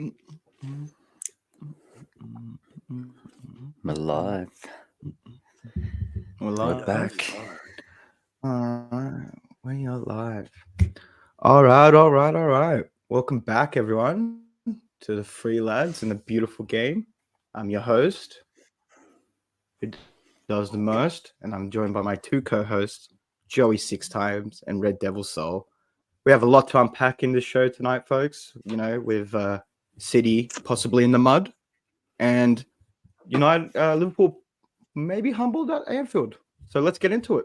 We're live. We're back. We are live. All right. Welcome back, everyone, to the Free Lads and the beautiful game. I'm your host, who does the most, and I'm joined by my two co-hosts, Joey 6 times and Red Devil Soul. We have a lot to unpack in this show tonight, folks. You know, with City possibly in the mud, and Liverpool maybe humbled at Anfield. So let's get into it.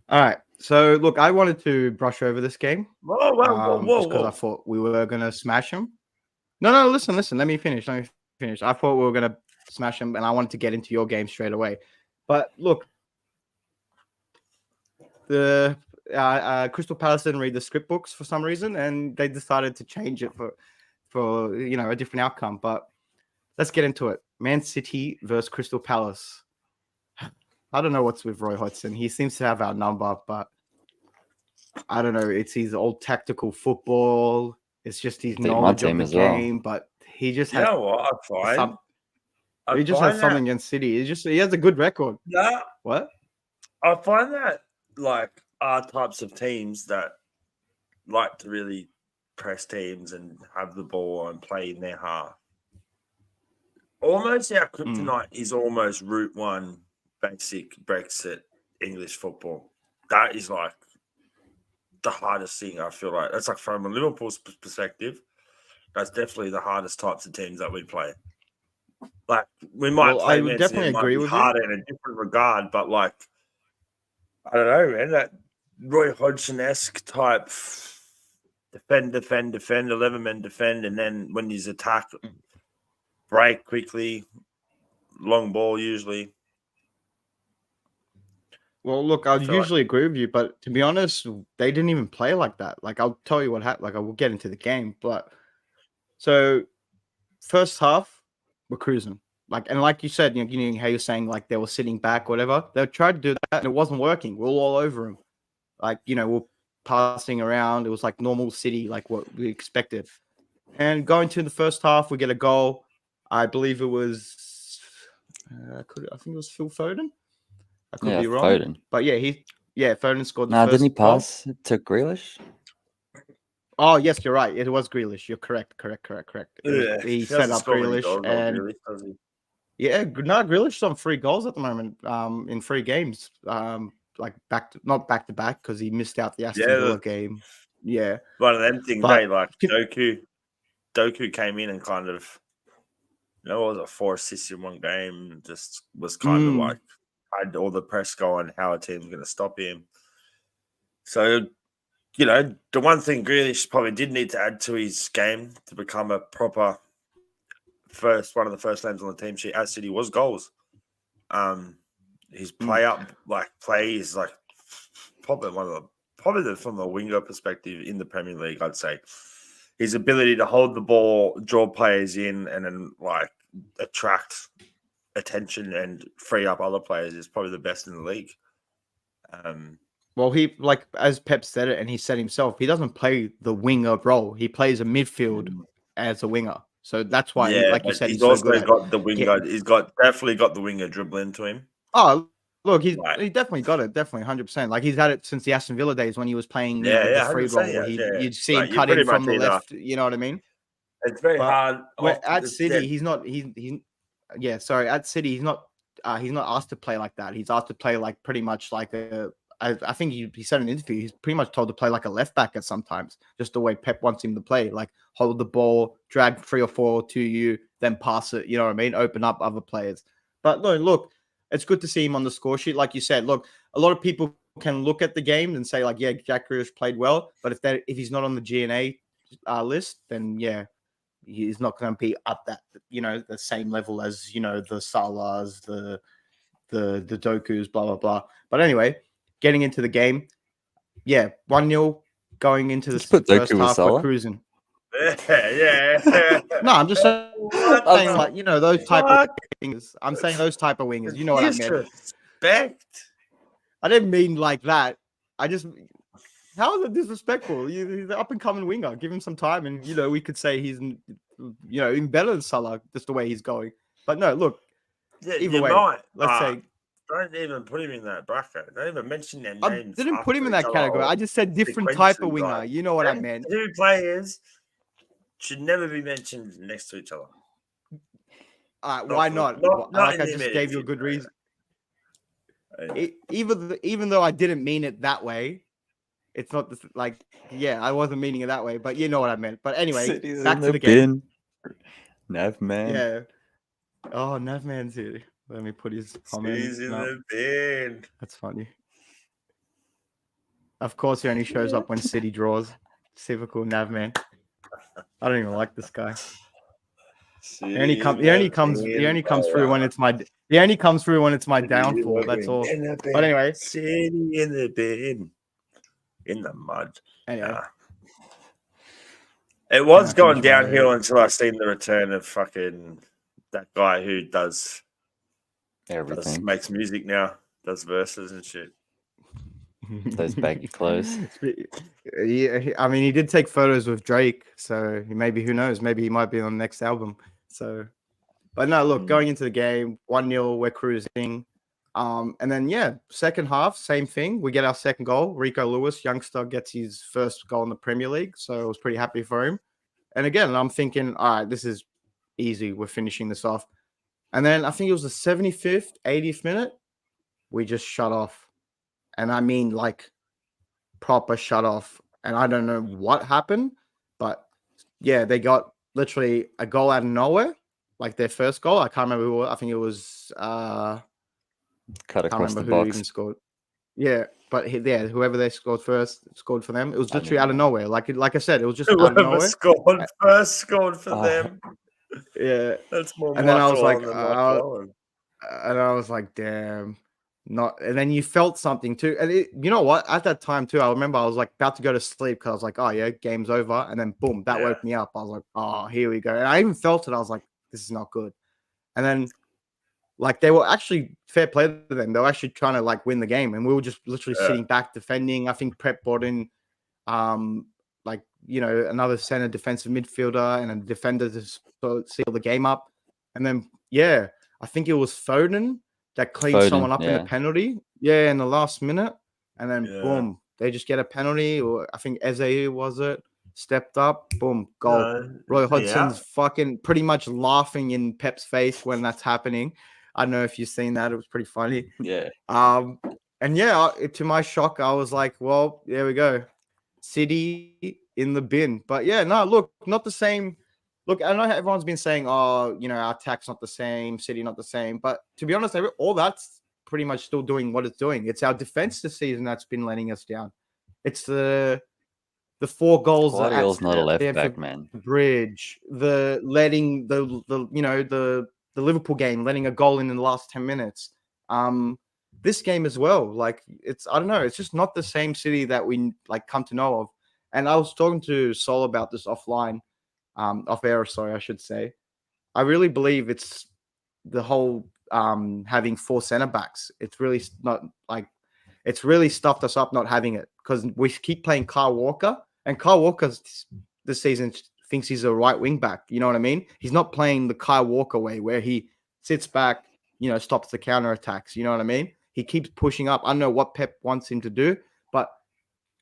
All right. So look, I wanted to brush over this game. Whoa. Just because I thought we were gonna smash them. No. Listen. Let me finish. I thought we were gonna smash them, and I wanted to get into your game straight away. But look, the Crystal Palace didn't read the script books for some reason, and they decided to change it for a different outcome. But let's get into it. Man City versus Crystal Palace. I don't know what's with Roy Hodgson. He seems to have our number, but I don't know. It's his old tactical football. It's just his knowledge of the game, but he just has. He just has something against City. He has a good record. Yeah. What? I find that are types of teams that like to really press teams and have the ball and play in their half. Almost our kryptonite is almost Route 1 basic Brexit English football. That is like the hardest thing, I feel like. That's like from a Liverpool's perspective, that's definitely the hardest types of teams that we play. Like we might play, I would definitely agree with harder in a different regard, but like I don't know, man. That Roy Hodgson-esque type defend, 11 men defend, and then when he's attack, break quickly, long ball usually. Well, look, I usually agree with you, but to be honest, they didn't even play like that. Like, I'll tell you what happened. Like, I will get into the game, but so first half, we're cruising. Like you said, you know how you're saying like they were sitting back, whatever. They tried to do that, and it wasn't working. We're all over them. Like, we're passing around. It was like normal City, like what we expected. And going to the first half, we get a goal. I believe it was, I think it was Phil Foden. I could be wrong. Foden. But Foden scored the first didn't he pass to Grealish? Oh, yes, you're right. It was Grealish. You're correct. Yeah, he set up Grealish. Grealish is on 3 goals at the moment in 3 games. Like not back to back because he missed out the Aston Villa game. Yeah. One of them things, Doku came in and kind of, it was a 4 assists in 1 game. Just was kind of like, had all the press going, how a team's going to stop him. So, the one thing Grealish probably did need to add to his game to become a proper one of the first names on the team sheet at City was goals. His play is like probably from a winger perspective in the Premier League, I'd say. His ability to hold the ball, draw players in, and then like attract attention and free up other players is probably the best in the league. Well, he, like as Pep said it, and he said himself, he doesn't play the winger role. He plays a midfield as a winger. So that's why, like you said, he's also got the winger. He's definitely got the winger dribble into him. Oh, look, he definitely got it. Definitely 100%. Like he's had it since the Aston Villa days when he was playing the free role. You'd see him cut in from the left. You know what I mean? It's very hard. At City, he's not. At City, he's not asked to play like that. He's asked to play like pretty much like a. I think he said in an interview, he's pretty much told to play like a left back at sometimes, just the way Pep wants him to play, like hold the ball, drag 3 or 4 to you, then pass it, you know what I mean? Open up other players. But no, look, it's good to see him on the score sheet. Like you said, look, a lot of people can look at the game and say like, yeah, Jack Grealish played well, but if he's not on the GNA list, then yeah, he's not going to be up that, the same level as, the Salahs, the Dokus, blah, blah, blah. But anyway, getting into the game, 1-0 going into the first half, we're cruising. Yeah. No, I'm just saying, like, those type of wingers. I'm saying those type of wingers. You know what I meant? Respect. I didn't mean like that. How is it disrespectful? He's an up and coming winger. Give him some time, and we could say he's even better than Salah, just the way he's going. But no, look, Yeah, either you way, might. let's say Don't even put him in that bracket. Don't even mention their I names. didn't put him in after that each other category. or I just said different type of sequentially, winger. like, You know what I them meant. two players should never be mentioned next to each other. Why not? Not Like in I the just immediate gave you a good future. reason. Even though I didn't mean it that way, it's not like I wasn't meaning it that way, but you know what I meant. But anyway, City's back in to the the game. bin. Nav man. Yeah. Oh, Navman's here. Let me put his comment. He's in up. the bin. That's funny. Of course, he only shows up when City draws. Typical Navman. I don't even like this guy. He only comes through when it's my. He only comes through when it's my downfall. That's all. But anyway, City in the bin, in the mud. anyway. Nah. It was Can I going finish my- downhill until I seen the return of fucking that guy who does Everything. makes music now, does verses and shit. Those baggy clothes. Yeah, I mean, he did take photos with Drake, so who knows? Maybe he might be on the next album. So, but no, look, going into the game, 1-0, we're cruising. And then second half, same thing. We get our second goal. Rico Lewis, youngster, gets his first goal in the Premier League, so I was pretty happy for him. And again, I'm thinking, all right, this is easy. We're finishing this off. And then I think it was the 75th, 80th minute, we just shut off. And I mean, like, proper shut off. And I don't know what happened, but they got literally a goal out of nowhere, like their first goal. I can't remember who. I think it was. Cut across the who box. even scored. Yeah, but whoever they scored first scored for them. It was literally out of nowhere. Like I said, it was just out of Whoever nowhere. scored first scored for them. Yeah, That's more. And then I was like, than Michael and I was like, damn. Not, and then you felt something too. And you know what? At that time too, I remember I was like about to go to sleep because I was like, oh yeah, game's over. And then boom, that woke me up. I was like, oh, here we go. And I even felt it. I was like, this is not good. And then like they were actually fair play to them. They were actually trying to like win the game. And we were just literally sitting back defending. I think Prep brought in another center defensive midfielder and a defender to seal the game up. And then I think it was Foden that cleaned someone up in a penalty. Yeah, in the last minute. And then boom, they just get a penalty. Or I think Eze was it. Stepped up, boom, goal. Roy Hodgson's fucking pretty much laughing in Pep's face when that's happening. I don't know if you've seen that. It was pretty funny. Yeah. And to my shock, I was like, well, there we go. City in the bin. But look, not the same. Look, I know everyone's been saying, our attack's not the same, City not the same. But to be honest, all that's pretty much still doing what it's doing. It's our defense this season that's been letting us down. It's the 4 goals. Guardiola's not a left back, man. Bridge, the letting the Liverpool game, letting a goal in the last 10 minutes. This game as well. Like I don't know. It's just not the same City that we like come to know of. And I was talking to Sol about this offline. Off air, sorry, I should say. I really believe it's the whole having 4 center backs. It's really not like it's really stuffed us up not having it because we keep playing Kyle Walker, and Kyle Walker this season thinks he's a right wing back. You know what I mean? He's not playing the Kyle Walker way where he sits back, stops the counter attacks. You know what I mean? He keeps pushing up. I don't know what Pep wants him to do, but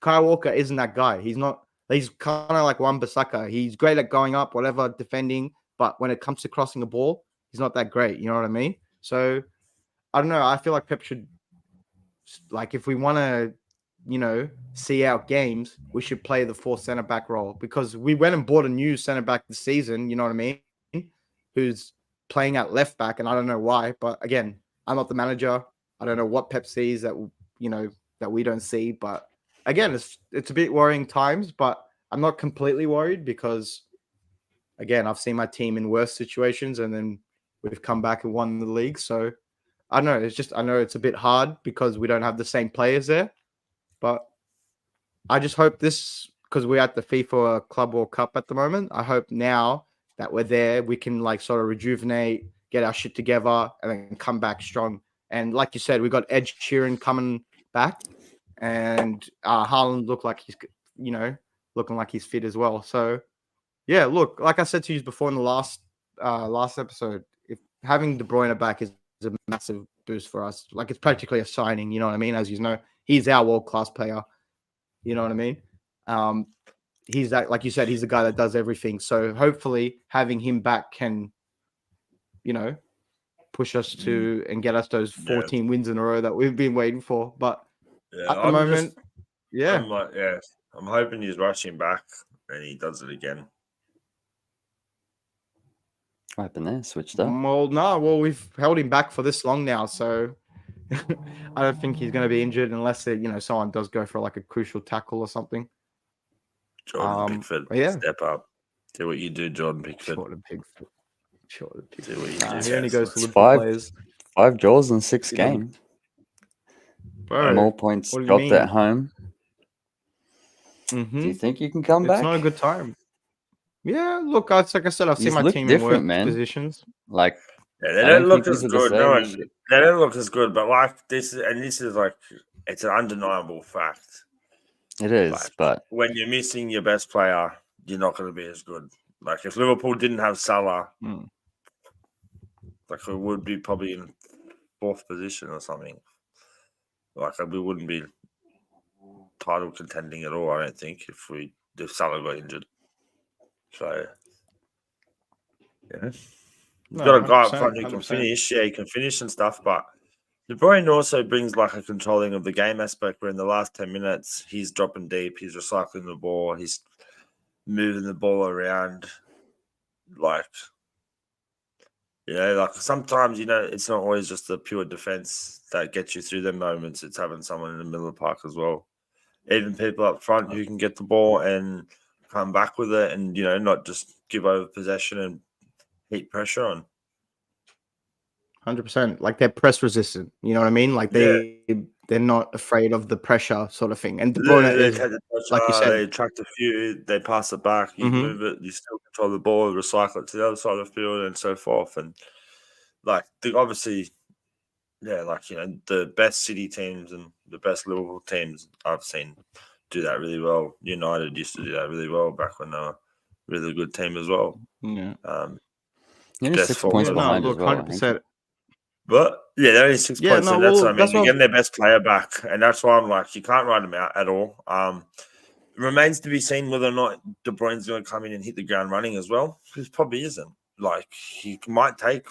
Kyle Walker isn't that guy. He's not. He's kind of like Wan-Bissaka. He's great at going up, whatever, defending. But when it comes to crossing the ball, he's not that great. You know what I mean? So, I don't know. I feel like Pep should, like, if we want to, see out games, we should play the 4 centre-back role. Because we went and bought a new centre-back this season, you know what I mean? Who's playing at left-back, and I don't know why. But, again, I'm not the manager. I don't know what Pep sees that, that we don't see. But, again, it's a bit worrying times, but I'm not completely worried because, again, I've seen my team in worse situations and then we've come back and won the league. So I don't know. I know it's a bit hard because we don't have the same players there, but I just hope because we're at the FIFA Club World Cup at the moment. I hope now that we're there, we can like sort of rejuvenate, get our shit together and then come back strong. And like you said, we got Ed Sheeran coming back. And Haaland looked like he's, looking like he's fit as well. So Yeah, look, like I said to you before in the last episode, if having De Bruyne back is a massive boost for us. Like it's practically a signing, you know what I mean? As you know, he's our world class player. You know what I mean? He's that, like you said, he's the guy that does everything. So hopefully having him back can, push us to and get us those 14 wins in a row that we've been waiting for. But at the moment, I'm hoping he's rushing back and he does it again. What happened there? Switched up. Well, we've held him back for this long now, so I don't think he's going to be injured unless someone does go for like a crucial tackle or something. Jordan Pickford, step up. Do what you do, Jordan Pickford. Jordan Pickford. Do what you do. He only goes to Liverpool players. 5 draws in 6 games. Bro, more points dropped at home. Mm-hmm. Do you think you can come back? It's not a good time. Yeah, look, like I said, I've seen my team in work positions. Like, they don't look as good. No, they don't look as good. But like this is like it's an undeniable fact. It is, but when you're missing your best player, you're not going to be as good. Like if Liverpool didn't have Salah, like we would be probably in 4th position or something. Like we wouldn't be title contending at all. I don't think if Salah got injured. So you've got a guy up front who can finish. Yeah, he can finish and stuff, but De Bruyne also brings like a controlling of the game aspect where in the last 10 minutes, he's dropping deep, he's recycling the ball, he's moving the ball around. Like sometimes, it's not always just the pure defense that gets you through them moments. It's having someone in the middle of the park as well. Even people up front who can get the ball and come back with it and, not just give over possession and heap pressure on. 100%. Like they're press resistant. You know what I mean? Like they're not afraid of the pressure sort of thing. And De Bruyne is, like you said, they attract a few, they pass it back, you move it, you still control the ball, recycle it to the other side of the field and so forth. And like the best City teams and the best Liverpool teams I've seen do that really well. United used to do that really well back when they were a really good team as well. Yeah. Only 6 points behind as well. 100%. But they're only 6 points. And that's what I mean. They're getting their best player back, and that's why I'm like, you can't write them out at all. It remains to be seen whether or not De Bruyne's going to come in and hit the ground running as well. He probably isn't. Like he might take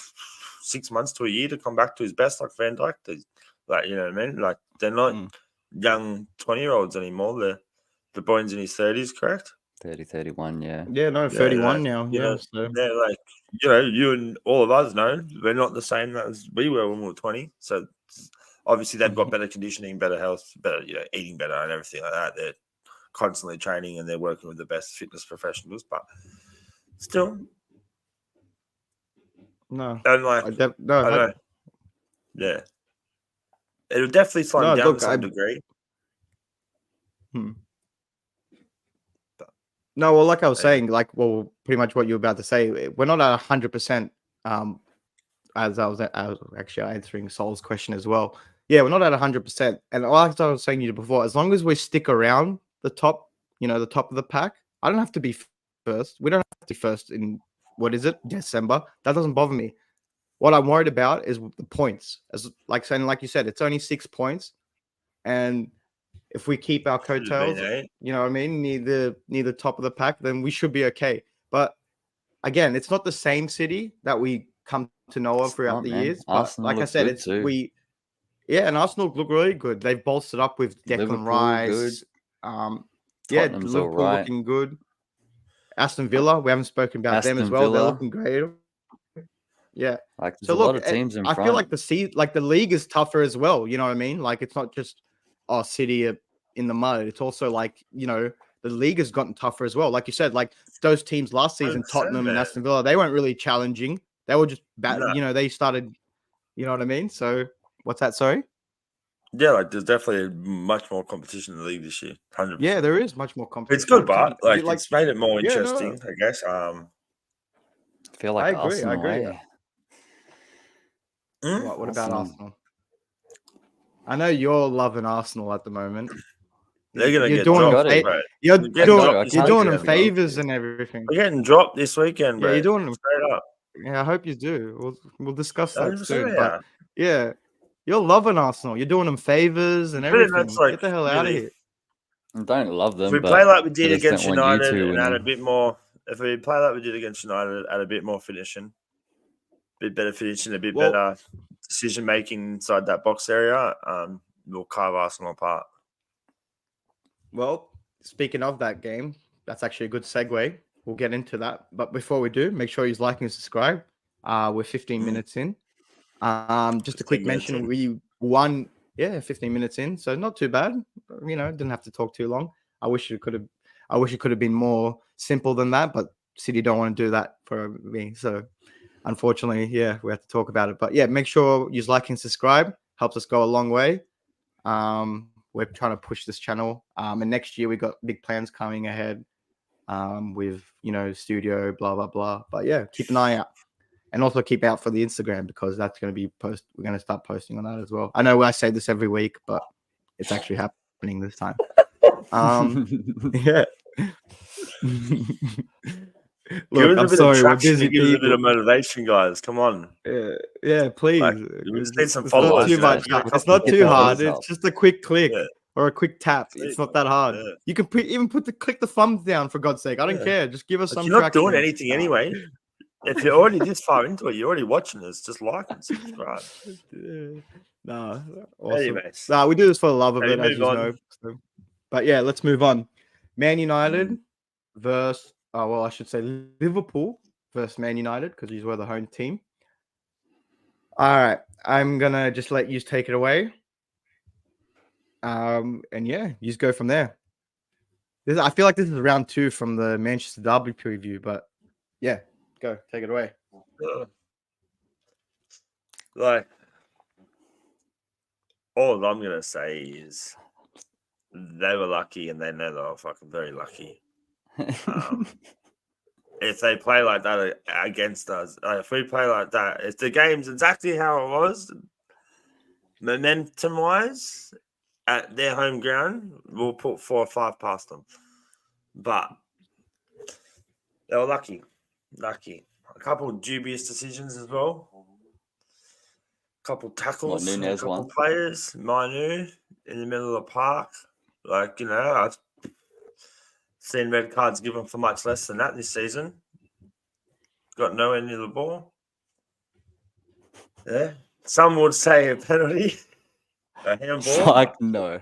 6 months to a year to come back to his best, like Van Dijk. Like you know what I mean? Like they're not young 20-year-olds anymore. De Bruyne's in his 30s, correct? 30, 31, yeah. Yeah, no, 31 now. Yeah, like you and all of us know we're not the same as we were when we were 20. So obviously they've got better conditioning, better health, better eating better and everything like that. They're constantly training and they're working with the best fitness professionals, but still, no. And like, I don't know. Yeah, it'll definitely slow down to some degree. No, well, like I was saying, pretty much what you were about to say, we're not at 100%. As I was actually answering Sol's question as well. Yeah, we're not at 100%. And like I was saying to you before, as long as we stick around the top, the top of the pack, I don't have to be first. We don't have to be first in, December. That doesn't bother me. What I'm worried about is the points. Like you said, it's only 6 points. And if we keep our coattails, you know what I mean, near the top of the pack, then we should be okay. But again, it's not the same City that we come to know of throughout the years. But Arsenal, like I said, and Arsenal look really good. They've bolstered up with Declan Liverpool, Rice. Tottenham's Liverpool looking good. Aston Villa, we haven't spoken about them as well. They're looking great. Yeah. Like there's a lot of teams in front. I feel like the league is tougher as well. You know what I mean? Like it's not just City in the mud. It's also like, the league has gotten tougher as well. Like you said, like those teams last season, Tottenham and Aston Villa, they weren't really challenging. They were just bad. No. They started, you know what I mean? So what's that? Sorry? Yeah, like there's definitely much more competition in the league this year. 100%. Yeah, there is much more competition. It's good, but it's made it more interesting, I guess. I feel like Arsenal. I agree. What about Arsenal? I know you're loving Arsenal at the moment. They're gonna You're get doing dropped, them bro. You're They're getting doing dropped this you're doing them weekend, bro. favors and everything. We're getting dropped this weekend, Yeah, bro. you're doing them. Straight up. Yeah, I hope you do. We'll discuss that 100% soon. they But are. yeah, you're loving Arsenal. You're doing them favors and But everything. that's like Get the hell out of really. here. I don't love If them, we but play like we I did just against don't want you United two and add a winning. bit more, if we play like we did against United, add a bit more finishing, a bit better finishing, a bit better decision making inside that box area, we'll carve Arsenal apart. Well, speaking of that game, that's actually a good segue. We'll get into that. But before we do, make sure you like and subscribe. We're 15 minutes in. Just a quick mention, we won, 15 minutes in. So not too bad. You know, didn't have to talk too long. I wish it could have been more simple than that, but City don't want to do that for me. So unfortunately, we have to talk about it. But yeah, make sure you like and subscribe. Helps us go a long way. We're trying to push this channel. And next year we got big plans coming ahead. With studio, blah blah blah. But yeah, keep an eye out. And also keep out for the Instagram because that's going to be we're going to start posting on that as well. I know I say this every week, but it's actually happening this time. Yeah. Look, I'm sorry, we're busy give us a bit people. of motivation, guys. Come on. Yeah, please. Like, we just need some it's not followers. too much. It's not too hard. It's just a quick click or a quick tap. It's not that hard. Yeah. You can click the thumbs down for God's sake. I don't care. Just give us some. You're not traction. doing anything anyway. If you're already this far into it, you're already watching this. Just like and subscribe. Nah, awesome. Anyways, we do this for the love of it, as you move on. know. So. But yeah, let's move on. Man United versus, I should say Liverpool versus Man United because these were the home team. All right, I'm gonna just let you take it away. And yeah, you just go from there. I feel like this is round 2 from the Manchester Derby preview, but yeah, go take it away. Like, all I'm gonna say is they were lucky, and they know they were fucking very lucky. If they play like that against us, if we play like that, if the game's exactly how it was, momentum-wise, at their home ground, we'll put 4 or 5 past them. But they were lucky. A couple of dubious decisions as well. A couple of tackles, a couple of players. Manu in the middle of the park. Like, I've seen red cards given for much less than that this season. Got nowhere near the ball. Yeah. Some would say a penalty. A handball. Fuck no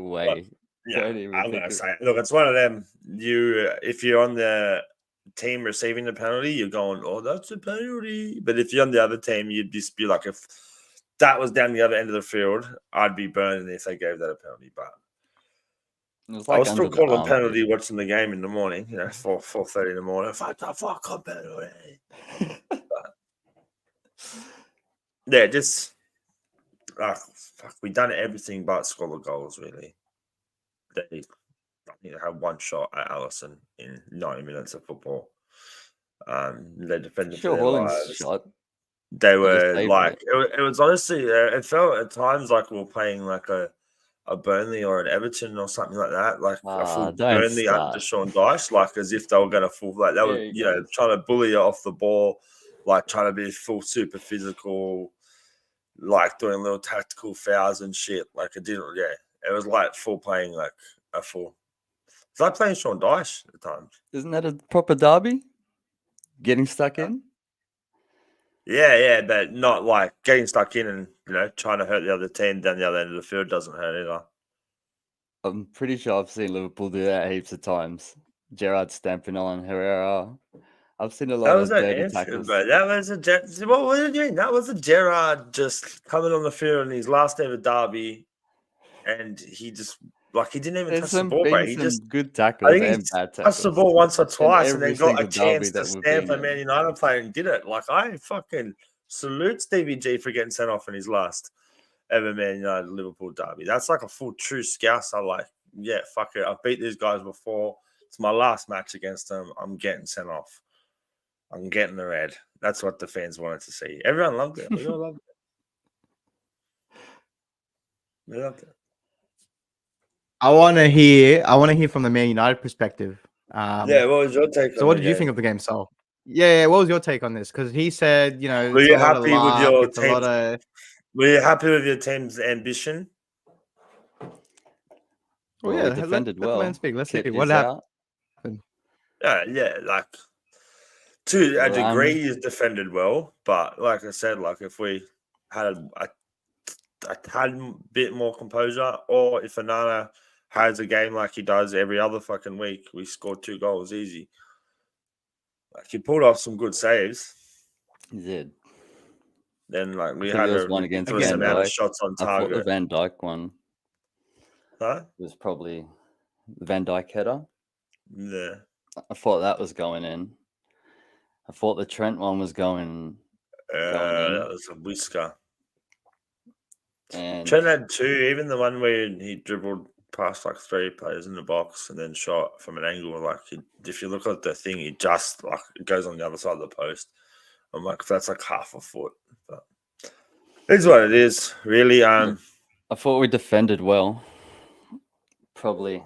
way. Yeah, I'm gonna say it. Look, it's one of them. If you're on the team receiving the penalty, you're going, "Oh, that's a penalty." But if you're on the other team, you'd just be like, if that was down the other end of the field, I'd be burning if they gave that a penalty. But I was still calling a penalty watching the game in the morning. 4:30 in the morning. Fuck a penalty. Yeah, just we done everything but score the goals. Really, I think they had one shot at Allison in 90 minutes of football. They defended for their lives. Shot. They were like it was honestly. It felt at times like we were playing like a Burnley or an Everton or something like that, like a full Burnley under Sean Dyche, like as if they were going to full like they were, trying to bully you off the ball, like trying to be full super physical, like doing little tactical fouls and shit. Like it didn't, it was like full playing like a full. It's like playing Sean Dyche at times. Isn't that a proper derby? Getting stuck in? Yeah, but not like getting stuck in and trying to hurt the other team down the other end of the field doesn't hurt either. I'm pretty sure I've seen Liverpool do that heaps of times. Gerrard stamping on Herrera. I've seen a lot of dirty tackles. Bro. That was what did you mean? That was a Gerrard just coming on the field in his last ever derby, and he just he didn't even touch the ball, bro. He just good tackles and bad tackles. Touched the ball once or twice, and then got a chance to stamp a Man United player and did it. Like I fucking salute Stevie G for getting sent off in his last ever Man United Liverpool derby. That's like a full true Scouser. Like, yeah, fuck it. I've beat these guys before. It's my last match against them. I'm getting sent off. I'm getting the red. That's what the fans wanted to see. Everyone loved it. We all loved it. We loved it. I want to hear from the Man United perspective. What was your take? So, what did you think of the game, Sol? Yeah. What was your take on this? Because he said, Were it's you a lot of happy with luck. your It's a lot team's? of. Were you happy with your team's ambition? Well, we defended let the man speak. Let's see what happened. Yeah, like to a degree, you defended well, but like I said, like if we had a tad bit more composure, or if Onana has a game like he does every other fucking week, we scored 2 goals easy. Like he pulled off some good saves. He did. Then like we had a one against ridiculous amount of shots on target. I thought the Van Dijk one Huh? was probably the Van Dijk header. Yeah. I thought that was going in. I thought the Trent one was going in. That was a whisker. And Trent had 2, even the one where he dribbled past like 3 players in the box and then shot from an angle. Like if you look at the thing, he just like it goes on the other side of the post. I'm like, that's like half a foot. But it's what it is, really. I thought we defended well. Probably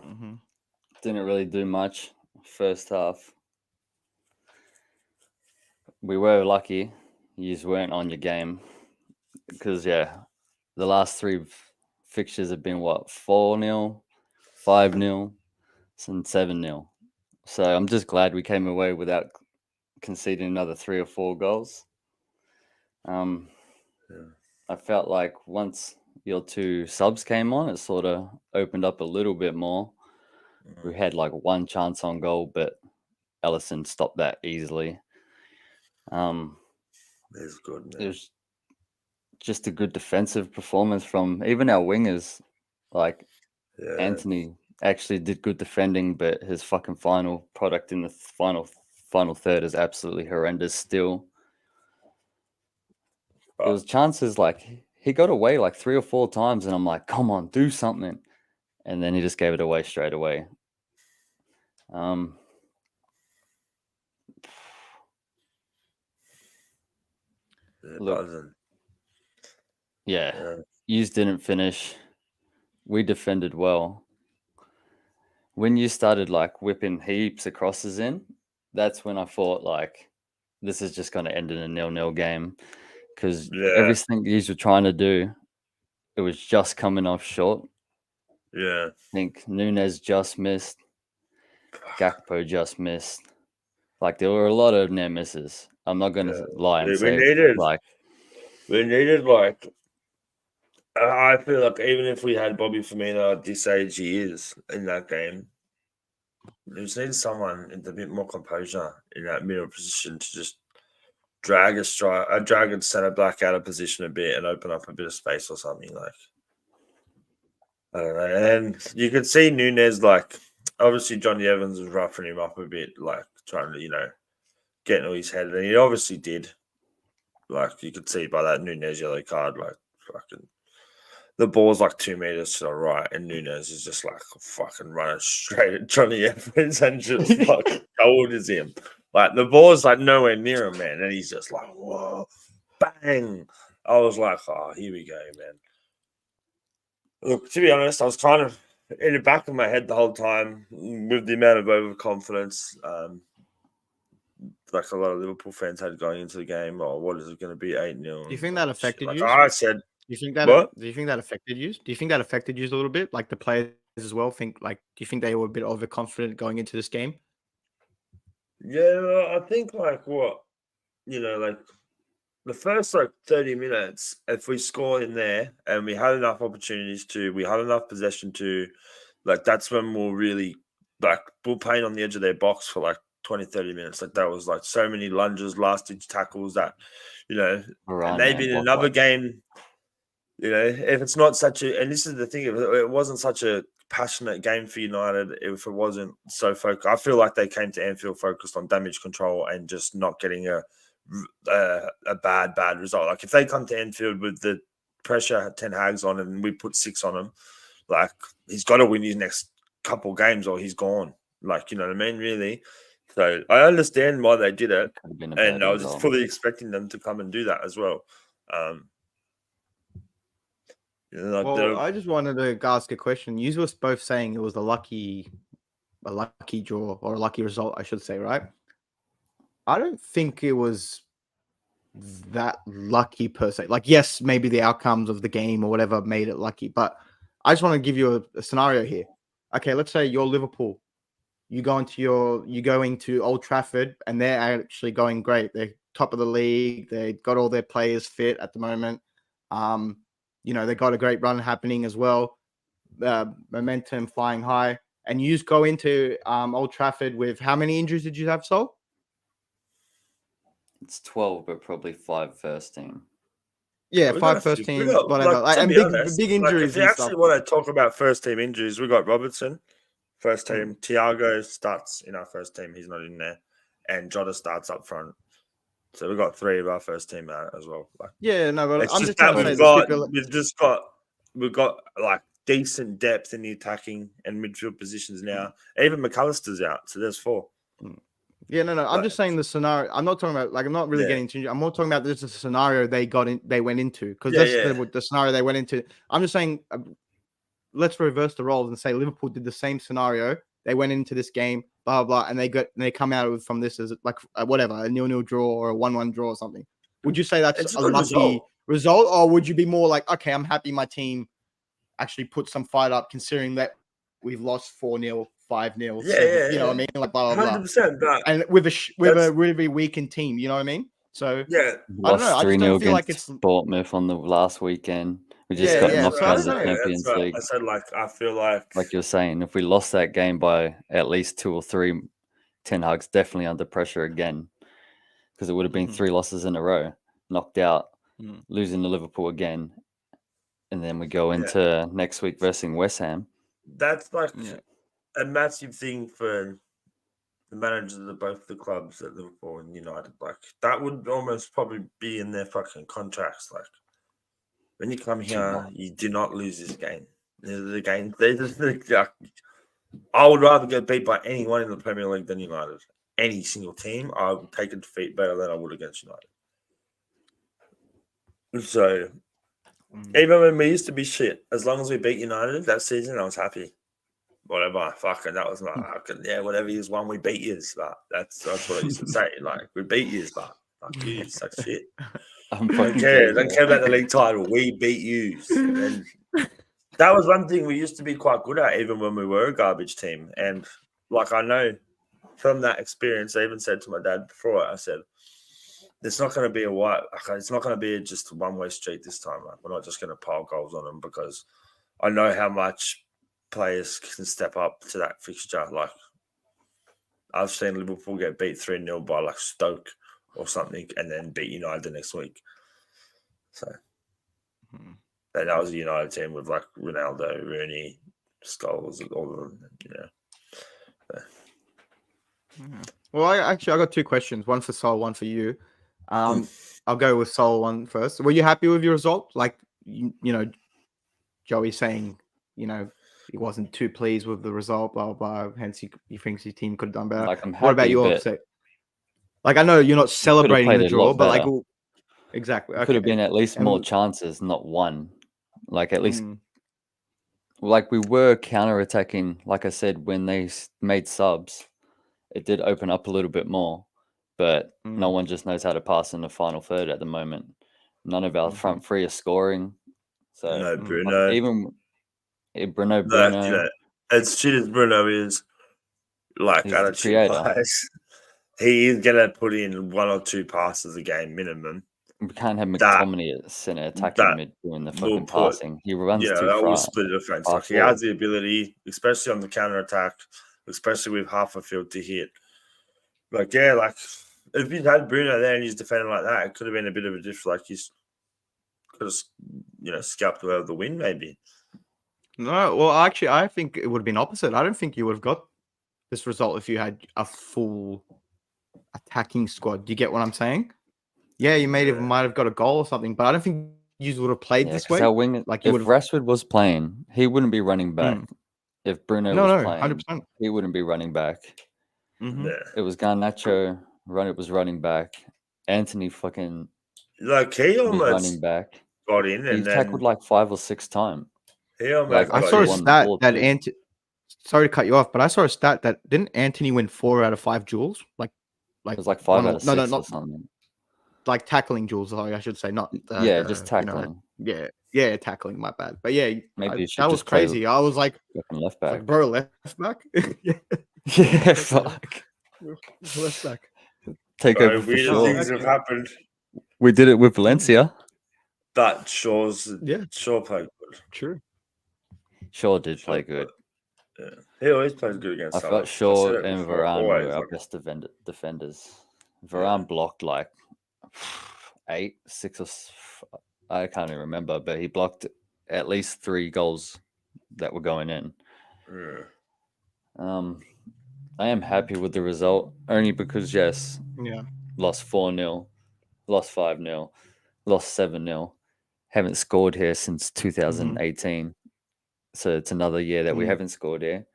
didn't really do much first half. We were lucky. You just weren't on your game. Because, the last 3 fixtures have been, 4-0, 5-0, and 7-0. So I'm just glad we came away without conceding another 3 or 4 goals. I felt like once your 2 subs came on, it sort of opened up a little bit more. We had like 1 chance on goal, but Ellison stopped that easily. It's good, man. It was just a good defensive performance from even our wingers. Like Anthony actually did good defending, but his fucking final product in the final third is absolutely horrendous still. There was chances like he got away like 3 or 4 times, and I'm like, come on, do something. And then he just gave it away straight away. Look, yous didn't finish. We defended well. When you started like whipping heaps of crosses in, that's when I thought like this is just going to end in a 0-0 game, because everything these were trying to do, it was just coming off short. Yeah, I think Núñez just missed. Gakpo just missed. Like there were a lot of near misses. I'm not going to lie and say we needed like. I feel like even if we had Bobby Firmino at this age he is in that game, we just need someone in a bit more composure in that middle position to just drag a centre back out of position a bit and open up a bit of space or something. Like I don't know. And you could see Núñez, like obviously Johnny Evans was roughing him up a bit, like trying to get into his head, and he obviously did. Like you could see by that Núñez yellow card, like fucking. The ball's like 2 meters to the right, and Núñez is just like fucking running straight at Johnny Evans and just fucking shoulders him. Like the ball's like nowhere near him, man, and he's just like, whoa, bang. I was like, oh, here we go, man. Look, to be honest, I was kind of in the back of my head the whole time with the amount of overconfidence. Like a lot of Liverpool fans had going into the game. Oh, what is it going to be, 8-0? Do you think that affected you? I said. Do you think that affected you? Do you think that affected you a little bit? Like the players as well do you think they were a bit overconfident going into this game? Yeah, I think like like the first like 30 minutes, if we score in there and we had enough opportunities we had enough possession like that's when we'll really like we'll paint on the edge of their box for like 20, 30 minutes. Like that was like so many lunges, last ditch tackles that, and maybe in another game. If it's not such and this is the thing, if it wasn't such a passionate game for United, if it wasn't so focused, I feel like they came to Anfield focused on damage control and just not getting a bad result. Like if they come to Anfield with the pressure Ten Hag's on and we put 6 on him, like he's got to win his next couple games or he's gone. Like, you know what I mean? Really. So I understand why they did it, and I was just fully expecting them to come and do that as well. Like Well, I just wanted to ask a question. You were both saying it was a lucky draw or a lucky result, I should say, right? I don't think it was that lucky per se. Like, yes, maybe the outcomes of the game or whatever made it lucky, but I just want to give you a scenario here. Okay, let's say you're Liverpool. You go into Old Trafford and they're actually going great. They're top of the league. They got all their players fit at the moment. They got a great run happening as well. Momentum flying high. And you just go into Old Trafford with how many injuries did you have, Sol? It's 12, but probably 5 first team. Yeah, we 5 got first a few- we teams, got- whatever. like, to and be big honest, big like, injuries if you and actually stuff. want to talk about first team injuries, we got Robertson, first team. Thiago starts in our first team. He's not in there. And Jota starts up front. So we got 3 of our first team out as well. Like, Yeah, no, but it's I'm just just trying that to say we've got like decent depth in the attacking and midfield positions now. Even McAllister's out, so there's 4. Yeah, no. I'm Right. just saying the scenario. I'm not talking about I'm not really getting into. I'm more talking about this is a scenario they went into because that's the scenario they went into. I'm just saying, let's reverse the roles and say Liverpool did the same scenario. They went into this game, blah blah, blah, and they come out from this as like whatever, a 0-0 draw or a 1-1 draw or something. Would you say that's It's a good lucky result, or would you be more like, okay, I'm happy my team actually put some fight up, considering that we've lost 4-0, 5-0, 7, you know what I mean? Like blah blah blah. 100%. But And with a really weakened team, you know what I mean? So yeah, I don't know. I just don't feel like against it's Bournemouth on the last weekend. We just Yeah, got yeah, knocked so I out of don't the know. Champions that's what League. I said, I feel like You're saying, if we lost that game by at least 2 or 3, Ten Hag's definitely under pressure again, because it would have been 3 losses in a row, knocked out, losing to Liverpool again, and then we go into next week versus West Ham. that's like a massive thing for the managers of both the clubs at Liverpool and United. Like, that would almost probably be in their fucking contracts. Like, when you come here, you do not lose this game. The game, I would rather get beat by anyone in the Premier League than United. Any single team, I would take a defeat better than I would against United. So, even when we used to be shit, as long as we beat United that season, I was happy. Whatever, fucking, that was my whatever you won, we beat you. But that's what I used to say. Like, we beat you, but fuck you, suck shit. I don't care. Don't care about the league title. We beat you. And that was one thing we used to be quite good at, even when we were a garbage team. And like, I know from that experience, I even said to my dad before, I said, it's not going to be it's not going to be just a one-way street this time. Like, we're not just going to pile goals on them, because I know how much players can step up to that fixture. Like, I've seen Liverpool get beat 3-0 by like Stoke or something, and then beat United the next week. So that was a United team with like Ronaldo, Rooney, Scholes, all of them. Well, I got 2 questions. One for Sol, one for you. I'll go with Sol one first. Were you happy with your result? Like, Joey saying, he wasn't too pleased with the result, blah, blah, blah. Hence, he thinks his team could have done better. Like, I'm happy, what about your say? Like, I know you're not celebrating the draw, but like, exactly. Could have been at least more chances, not one. Like, at least, like, we were counter-attacking, like I said, when they made subs. It did open up a little bit more, but no one just knows how to pass in the final third at the moment. None of our front 3 are scoring. So, no, Bruno. Even Bruno. As shit as Bruno is, like, attitude-wise, he is going to put in 1 or 2 passes a game minimum. We can't have McTominay at centre attacking mid doing the fucking passing. He runs too far. Will split the defense. Like, he has the ability, especially on the counter attack, especially with half a field to hit. Like, if you had Bruno there and he's defending like that, it could have been a bit of a difference. Like, he's could have, scalped away the win, maybe. No, well, actually, I think it would have been opposite. I don't think you would have got this result if you had a full attacking squad. Do you get what I'm saying? Yeah, you might have got a goal or something, but I don't think you would have played this way. Our wing, like, if Rashford was playing, he wouldn't be running back. If Bruno was playing, 100%. He wouldn't be running back. It was Garnacho. Was running back. Anthony fucking like, he almost running back. got in, He's and tackled then like 5 or 6 times. he almost like, I got saw a in. won the stat ball that too. sorry to cut you off, but I saw a stat that didn't Anthony win 4 out of 5 duels? It was like 5 out of 6 no, or not something. like tackling duels. Sorry, I should say not. Yeah, just tackling. Yeah, tackling. My bad. But yeah, Maybe you should that was just play crazy. I was like, fucking left back. bro, left back. Yeah, Yeah, fuck. left back. Take Bro, over for weird Shaw. things have happened. We did it with Valencia. But Shaw played good. True. Shaw did play good. Yeah. He always plays good against I Salah. felt Shaw said it and before, Varane always, were our like, best defenders. Varane blocked like 8, 6 or I can't even remember, but he blocked at least 3 goals that were going in. yeah. I am happy with the result only because yes, lost 4-0, lost 5-0, lost 7-0. Haven't scored here since 2018. So it's another year that we haven't scored here.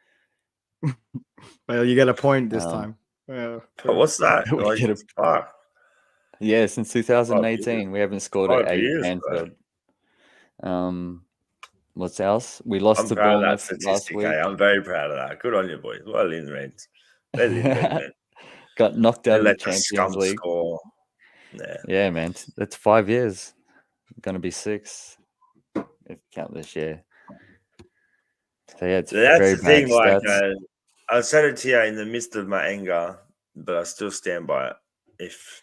Well, you get a point this time. But what's that? We Like, get a- fuck. Yeah, since 2018, we haven't scored at 5 years, Anfield. What's else? We lost I'm to proud of that Bournemouth last statistic. week. I'm very proud of that. Good on you, boys. Well in, Reds. Well in, man. Got knocked out of the Let the Champions scum League. score. Yeah, man. That's 5 years. Going to be 6 if you count this year. So yeah, it's that's very the thing. bad Like, stats. I said it to you in the midst of my anger, but I still stand by it. If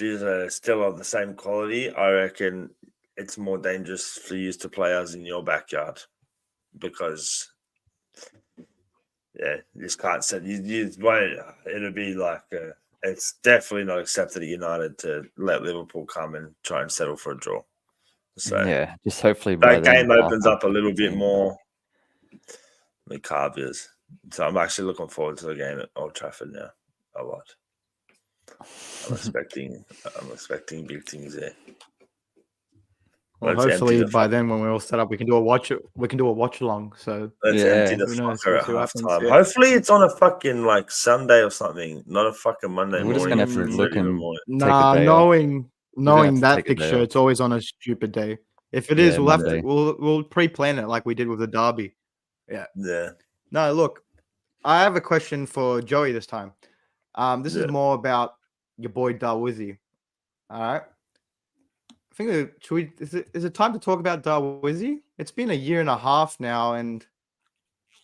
you're still of the same quality, I reckon it's more dangerous for you to play us in your backyard because, yeah, you just can't set. You won't. It'll be like it's definitely not accepted at United to let Liverpool come and try and settle for a draw. So yeah, just hopefully by that then game opens Barca up a little bit team. more. The Carviers. So I'm actually looking forward to the game at Old Trafford now a lot. I'm expecting big things there. Well, Let's empty hopefully the by then when we're all set up, we can do a watch along. So Let's empty the Who knows? fucker We'll at see what happens, halftime. yeah. Hopefully it's on a fucking like Sunday or something, not a fucking Monday We're just morning. gonna have to at look 3:30 in the and morning. take a Nah, day off. knowing to that take a day fixture, off. it's always on a stupid day. If it Yeah, is, Monday. we'll pre-plan it like we did with the derby. Yeah. Yeah. No, look, I have a question for Joey this time. This is more about your boy Darwizzy. All right. I think is it time to talk about Darwizzy? It's been a year and a half now, and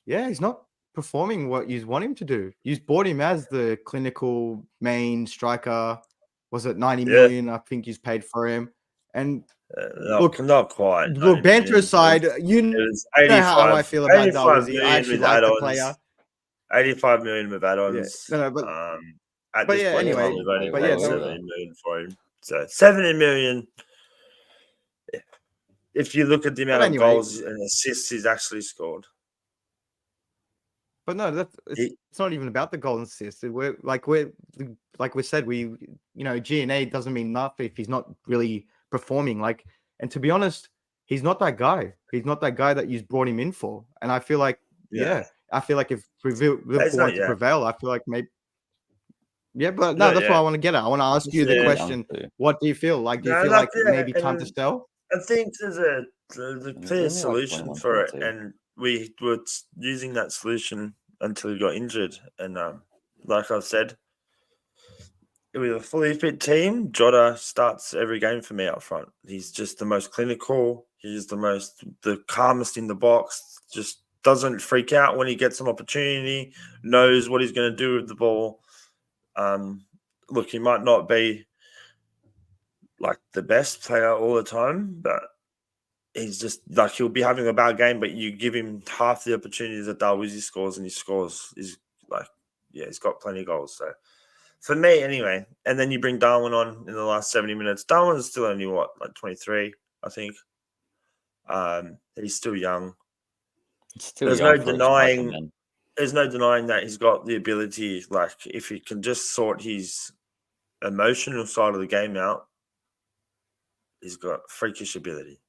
yeah, he's not performing what you want him to do. You bought him as the clinical main striker. Was it 90 million? I think you paid for him. And not quite. Look, banter aside, you know how I feel about 85 Darwizzy. I million actually with like the add-ons. player. 85 million with add-ons. Yeah. No, but at but this yeah, point in anyway, time, we've only but paid yeah, 70 million for him. So 70 million. If you look at the amount of goals and assists he's actually scored. But no, it's not even about the goal and assists. Like we said, G&A doesn't mean nothing if he's not really performing. Like, and to be honest, he's not that guy. He's not that guy that you brought him in for. And I feel like, I feel like if Liverpool want to prevail, I feel like maybe. Yeah, but no, that's what I want to get at. I want to ask you the question: what do you feel like? Do you feel like maybe time to sell? I think there's a clear solution for it, and we were using that solution until he got injured. And like I've said, with a fully fit team, Jota starts every game for me up front. He's just the most clinical. He's the calmest in the box. Just doesn't freak out when he gets an opportunity. Knows what he's going to do with the ball. Look, he might not be like the best player all the time, but he's just like he'll be having a bad game, but you give him half the opportunities that Darwizzy scores, and he scores. He's like, he's got plenty of goals. So for me, anyway, and then you bring Darwin on in the last 70 minutes. Darwin's still only like 23, I think. He's still young. There's no denying that he's got the ability. Like if he can just sort his emotional side of the game out, he's got freakish ability.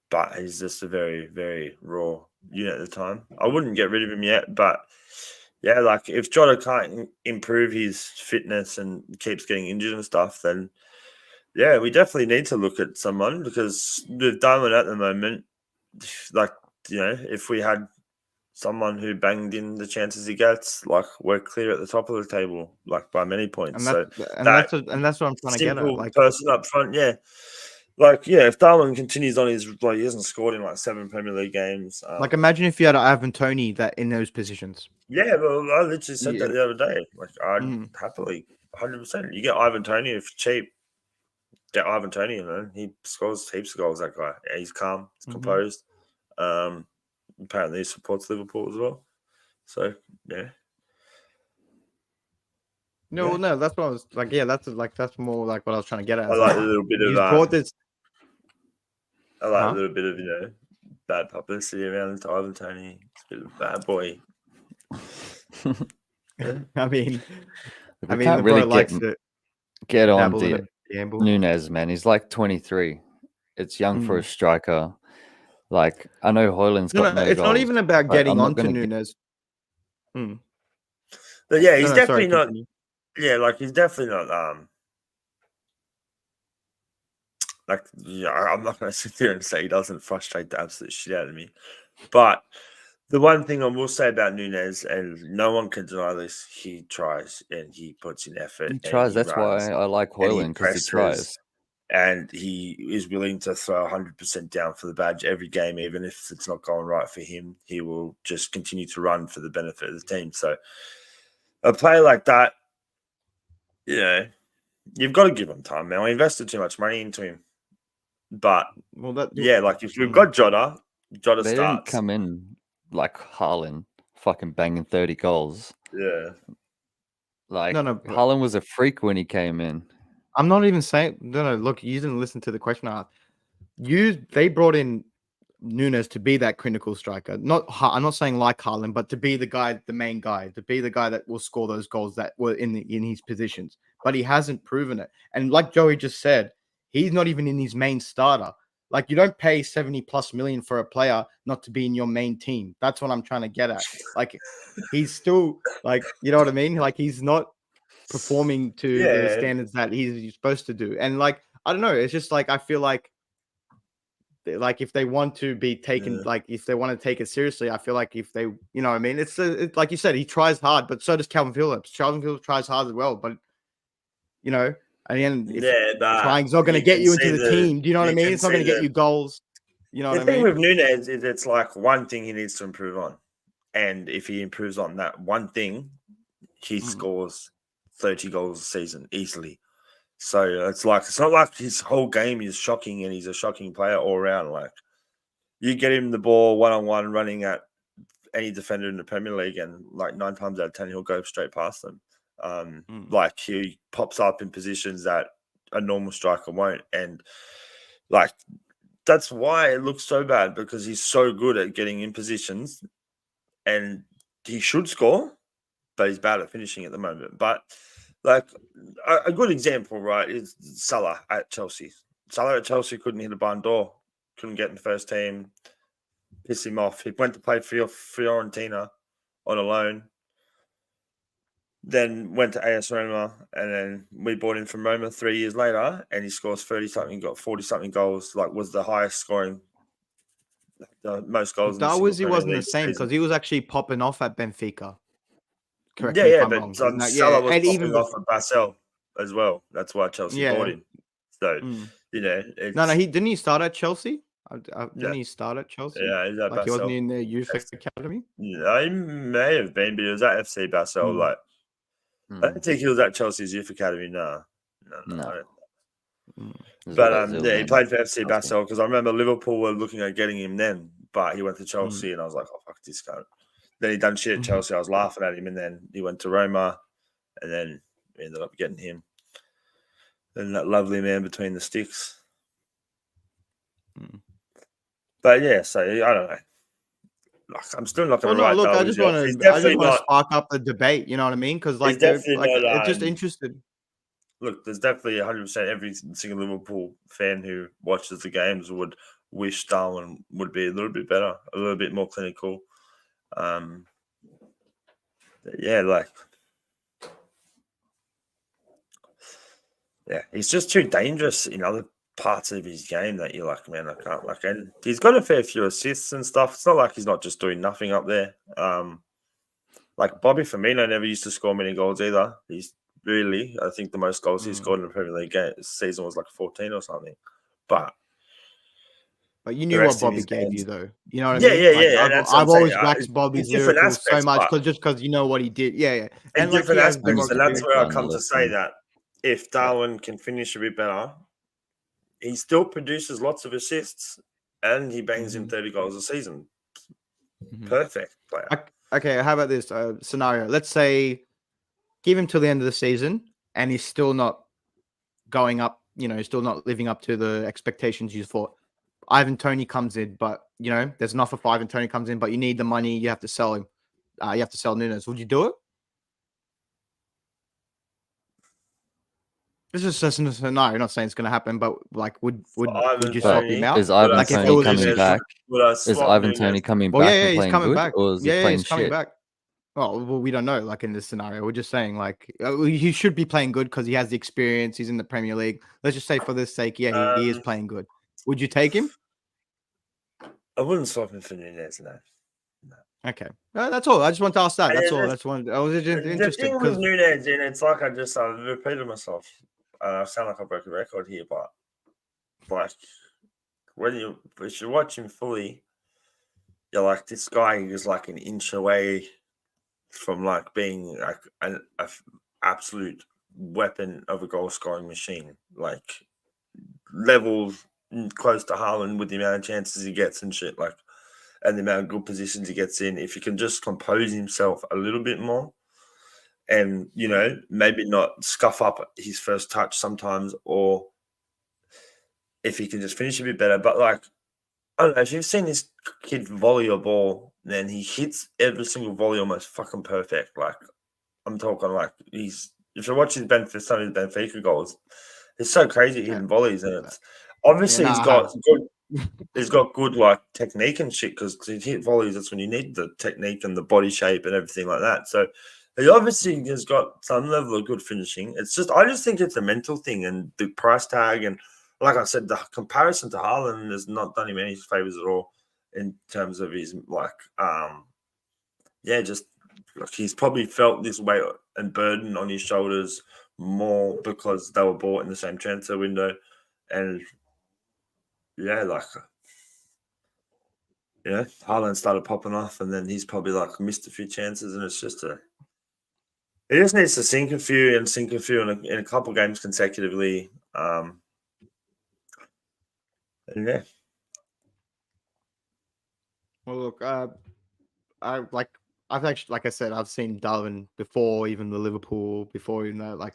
But he's just a very, very raw unit at the time. I wouldn't get rid of him yet, but yeah, like if Jota can't improve his fitness and keeps getting injured and stuff, then Yeah, we definitely need to look at someone because with Darwin at the moment, like, if we had someone who banged in the chances he gets, like, we're clear at the top of the table, like, by many points. And that's what I'm trying to get at. simple Like, person up front, yeah. Like, yeah, if Darwin continues on his, like, he hasn't scored in like 7 Premier League games. like imagine if you had Ivan Toney that in those positions. Yeah, well, I literally said that the other day. Like, I'd happily, 100%. You get Ivan Toney if cheap. Get Ivan Toney, man. He scores heaps of goals. That guy. Yeah, he's calm, he's composed. Apparently, he supports Liverpool as well. So, yeah. No, no, that's what I was like. Yeah, that's more like what I was trying to get at. I like a little bit of brought this. I like a little bit of bad publicity around Ivan Toney. It's a bit of a bad boy. I mean, can't really get on the gamble. Nunez, man. He's like 23. It's young for a striker. Like, I know Højlund's got no it's goals, not even about getting onto gonna Nunez. But yeah, he's definitely not. Continue. Yeah, like he's definitely not. Like, yeah, I'm not going to sit there and say he doesn't frustrate the absolute shit out of me. But the one thing I will say about Nunez, and no one can deny this, he tries and he puts in effort. He tries. That's why I like Højlund, because he tries. And he is willing to throw 100% down for the badge every game, even if it's not going right for him. He will just continue to run for the benefit of the team. So a player like that, you've got to give him time, man. We invested too much money into him. But, like if we've got Jota they starts. Didn't come in like Haaland fucking banging 30 goals. Yeah. Like, Haaland was a freak when he came in. I'm not even saying no. Look, you didn't listen to the question I asked. They brought in Nunez to be that clinical striker. I'm not saying like Haaland, but to be the main guy, to be the guy that will score those goals that were in his positions. But he hasn't proven it. And like Joey just said, he's not even in his main starter. Like, you don't pay 70+ million for a player not to be in your main team. That's what I'm trying to get at. Like, he's still like, you know what I mean? Like, he's not performing to the standards that he's supposed to do. And like, I don't know, it's just like I feel like if they want to be taken, like if they want to take it seriously, I feel like if they, you know what I mean, it's like you said, he tries hard, but so does Calvin Phillips. Calvin Phillips tries hard as well, but at the end, trying's not going to get you into the team. Do you know what I mean? It's not going to get you goals. You know what I mean? The thing with Nunez is it's like one thing he needs to improve on, and if he improves on that one thing, he scores 30 goals a season easily. So it's not like his whole game is shocking and he's a shocking player all around. Like, you get him the ball one-on-one running at any defender in the Premier League, and like 9 times out of 10 he'll go straight past them. Like, he pops up in positions that a normal striker won't, and like that's why it looks so bad, because he's so good at getting in positions and he should score, but he's bad at finishing at the moment. But like a good example, right, is Salah at Chelsea. Salah at Chelsea couldn't hit a barn door, couldn't get in the first team, pissed him off. He went to play for Fiorentina on a loan, then went to AS Roma, and then we bought him from Roma 3 years later, and he scores 30-something, got 40-something goals, like was the highest scoring, the most goals. Darwizi wasn't the same because he was actually popping off at Benfica. Correct me if I'm wrong. Salah was popping off at Basel as well. That's why Chelsea bought him. So, didn't he start at Chelsea? Didn't he start at Chelsea? Yeah, he's at Basel. He wasn't in their youth academy? Yeah, he may have been, but he was at FC Basel. I don't think he was at Chelsea's youth academy. No. But he played for FC Basel, because I remember Liverpool were looking at getting him then, but he went to Chelsea, and I was like, oh, fuck this guy. Then he done shit at Chelsea. I was laughing at him, and then he went to Roma, and then we ended up getting him. And that lovely man between the sticks. But yeah, so I don't know. Like, I'm still not going to write. Look, I just want to spark up the debate. You know what I mean? Because like, it's just interested. Look, there's definitely 100% every single Liverpool fan who watches the games would wish Darwin would be a little bit better, a little bit more clinical. Yeah, like Yeah, he's just too dangerous in other parts of his game that you're like, man, I can't like. And he's got a fair few assists and stuff. It's not like he's not just doing nothing up there. Like Bobby Firmino never used to score many goals either. He's really, I think the most goals he scored in the Premier League season was like 14 or something. But you knew what Bobby gave you, though. You know what I mean? Yeah. I've always waxed Bobby's Liverpool aspects, so much because you know what he did. Yeah. And like different aspects, and that's where I come to say listen. that if Darwin can finish a bit better, he still produces lots of assists and he bangs in 30 goals a season. Perfect player. Okay, how about this scenario? Let's say give him till the end of the season and he's still not going up, still not living up to the expectations you thought. Ivan Toney comes in, but, there's an offer for Ivan Toney comes in, but you need the money. You have to sell him. You have to sell Nunes. Would you do it? This is just a scenario. Not saying it's going to happen, but like, would you swap him out? Is Ivan Toney coming back? Is Ivan Toney coming back? Yeah, he's coming back. Or is he playing shit? Back. Well, we don't know. Like in this scenario, we're just saying like he should be playing good because he has the experience. He's in the Premier League. Let's just say for this sake, he is playing good. Would you take him? I wouldn't swap him for Nunes, no. Okay, that's all. I just want to ask that. That's all. That's one. I was just interested. The thing with Nunes, and it's like I repeated myself. I sound like I broke a record here, but like if you watch him fully, you're like, this guy is like an inch away from like being like an absolute weapon of a goal scoring machine, like levels close to Haaland with the amount of chances he gets and shit, like, and the amount of good positions he gets in. If he can just compose himself a little bit more and, maybe not scuff up his first touch sometimes, or if he can just finish a bit better. But like, I don't know, if you've seen this kid volley a ball, then he hits every single volley almost fucking perfect. Like, I'm talking like if you're watching some of his Benfica goals, it's so crazy hitting volleys, and it's obviously he's got good like technique and shit, because to hit volleys, that's when you need the technique and the body shape and everything like that. So he obviously has got some level of good finishing. I just think it's a mental thing, and the price tag, and like I said, the comparison to Haaland has not done him any favors at all in terms of his like just like he's probably felt this weight and burden on his shoulders more because they were bought in the same transfer window. And Haaland started popping off, and then he's probably like missed a few chances, and it's just he just needs to sink a few in a couple games consecutively. Well, look, I've actually, like I said, I've seen Darwin before, even the Liverpool, before,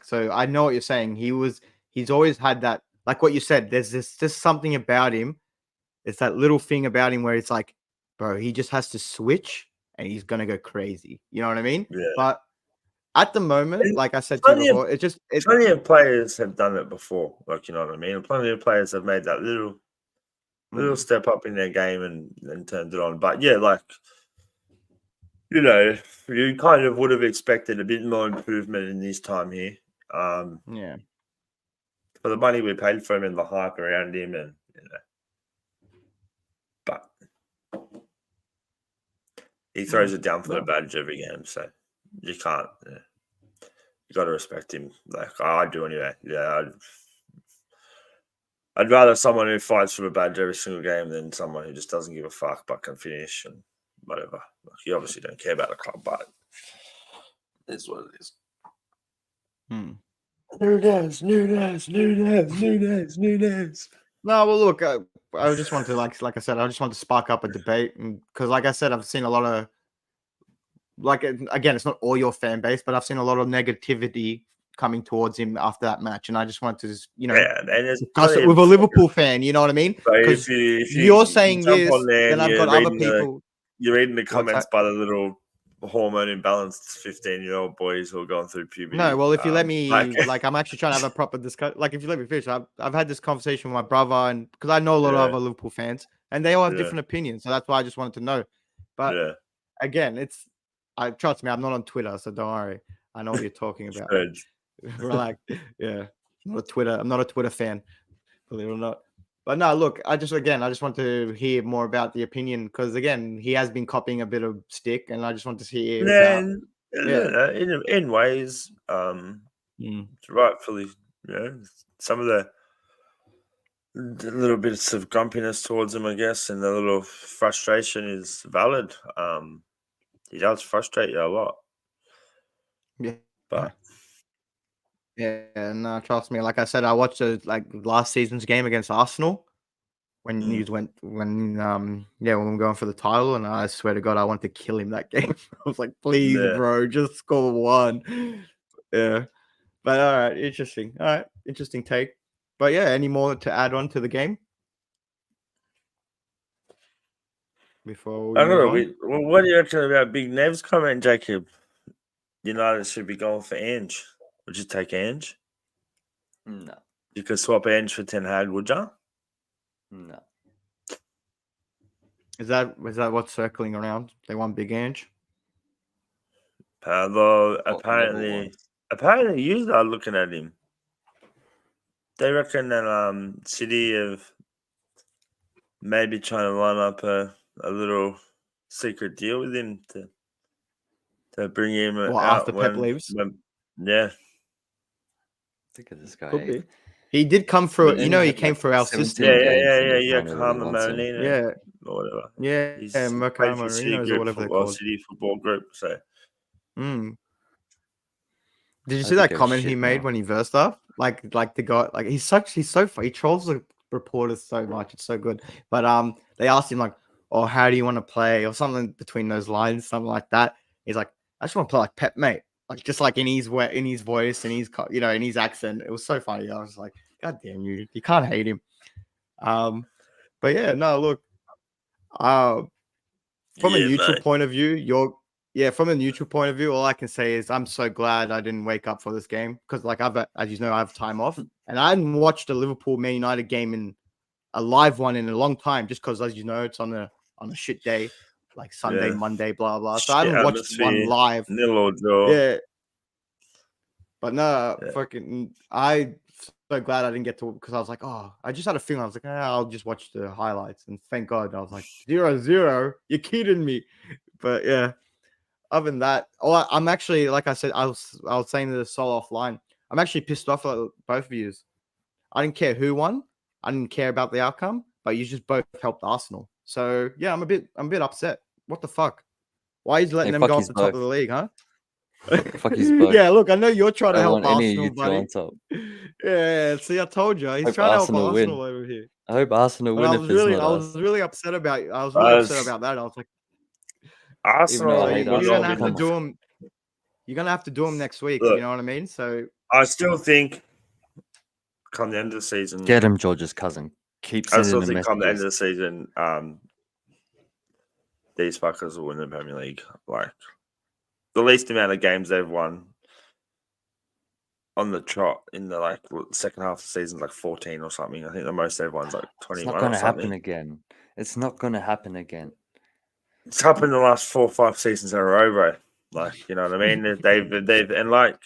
so I know what you're saying. He's always had that, like what you said, there's just something about him. It's that little thing about him where it's like, bro, he just has to switch and he's going to go crazy. You know what I mean? Yeah. But at the moment, like I said to you before, plenty of players have done it before. Like, you know what I mean? Plenty of players have made that little step up in their game and turned it on. But yeah, like, you kind of would have expected a bit more improvement in his time here. For the money we paid for him and the hype around him, and but he throws it down for the badge every game, so you can't. You got to respect him. Like I do anyway. Yeah, I'd rather someone who fights for the badge every single game than someone who just doesn't give a fuck but can finish and whatever. Like, you obviously don't care about the club, but it's what it is. Nunes. No, well, look, I just want to, like I said, I just want to spark up a debate, because, like I said, I've seen a lot of, like, again, it's not all your fan base, but I've seen a lot of negativity coming towards him after that match, and I just wanted to just, discuss it with a Liverpool fan. You know what I mean? Because if you're saying this, then I've got other people. You're reading the comments by the little hormone imbalanced 15-year-old boys who are going through puberty. No, well, if you let me, I'm actually trying to have a proper discussion. Like, if you let me finish, I've had this conversation with my brother, and because I know a lot of other Liverpool fans, and they all have different opinions, so that's why I just wanted to know. But again, trust me, I'm not on Twitter, so don't worry. I know what you're talking about. Relax. Yeah. I'm not a Twitter fan, believe it or not. But no, look, I just want to hear more about the opinion because again, he has been copying a bit of stick, and I just want to hear about in ways, rightfully, some of the little bits of grumpiness towards him, I guess, and the little frustration is valid. He does frustrate you a lot. Yeah. But yeah, no, trust me. Like I said, I watched last season's game against Arsenal when when we were going for the title, and I swear to God, I wanted to kill him that game. I was like, please, bro, just score one. Yeah. But all right, interesting. All right, interesting take. But yeah, any more to add on to the game before we I don't move know. on? What do you reckon about Big Nev's comment, Jacob? United should be going for Ange. Would you take Ange? No. You could swap Ange for Ten Hag, would you? No. Is that what's circling around? They want Big Ange? Although apparently you are looking at him. They reckon that City have maybe trying to line up a little secret deal with him to bring him out after Pep leaves. Yeah. Look at this guy. Could be. He did come through. He came through our system. Yeah. Carmen Marinino. Yeah. Or whatever. Yeah. He's Carmen Marinino or whatever they're called. City Football Group. So. Did you see that comment he made when he versed up? Like the guy, like he's so funny. He trolls the reporters so much. It's so good. But they asked him like, "Oh, how do you want to play?" or something between those lines, something like that. He's like, "I just want to play like Pep, mate." Like just like in his voice and in his accent. It was so funny. I was like, "God damn you! You can't hate him." But yeah, no, look. From a neutral point of view, from a neutral point of view, all I can say is I'm so glad I didn't wake up for this game because, like, as you know, I have time off, and I hadn't watched a Liverpool Man United game in a live one in a long time, just because, as you know, it's on a shit day, like Sunday, Monday, blah blah. So I haven't watched one live. Nil or draw. Yeah, but no, fucking, I so glad I didn't get to because I was like, oh, I just had a feeling I was like, I'll just watch the highlights, and thank God I was like 0-0. You're kidding me, but yeah. Other than that, I'm actually, like I said, I was saying to the Sol offline, I'm actually pissed off at both of you. I didn't care who won. I didn't care about the outcome, but you just both helped Arsenal. So yeah, I'm a bit upset. What the fuck? Why is letting them go off the top of the league, huh? Fuck his both. Yeah, look, I know you're trying to help Arsenal, buddy. On top. Yeah, see, I told you, he's trying to help Arsenal over here. I hope Arsenal win. I was really upset about that. I was like, Arsenal, you're gonna have to do them. You're gonna have to do them next week. Look, you know what I mean? So I still think, come the end of the season, get him George's cousin. Keep sending him messages. Come the end of the season, these fuckers will win the Premier League. Like the least amount of games they've won on the trot in the second half of the season, like 14 or something. I think the most they've won is like 21. It's not going to happen again. It's not going to happen again. It's happened the last 4 or 5 seasons in a row, bro. Like, you know what I mean? They've and like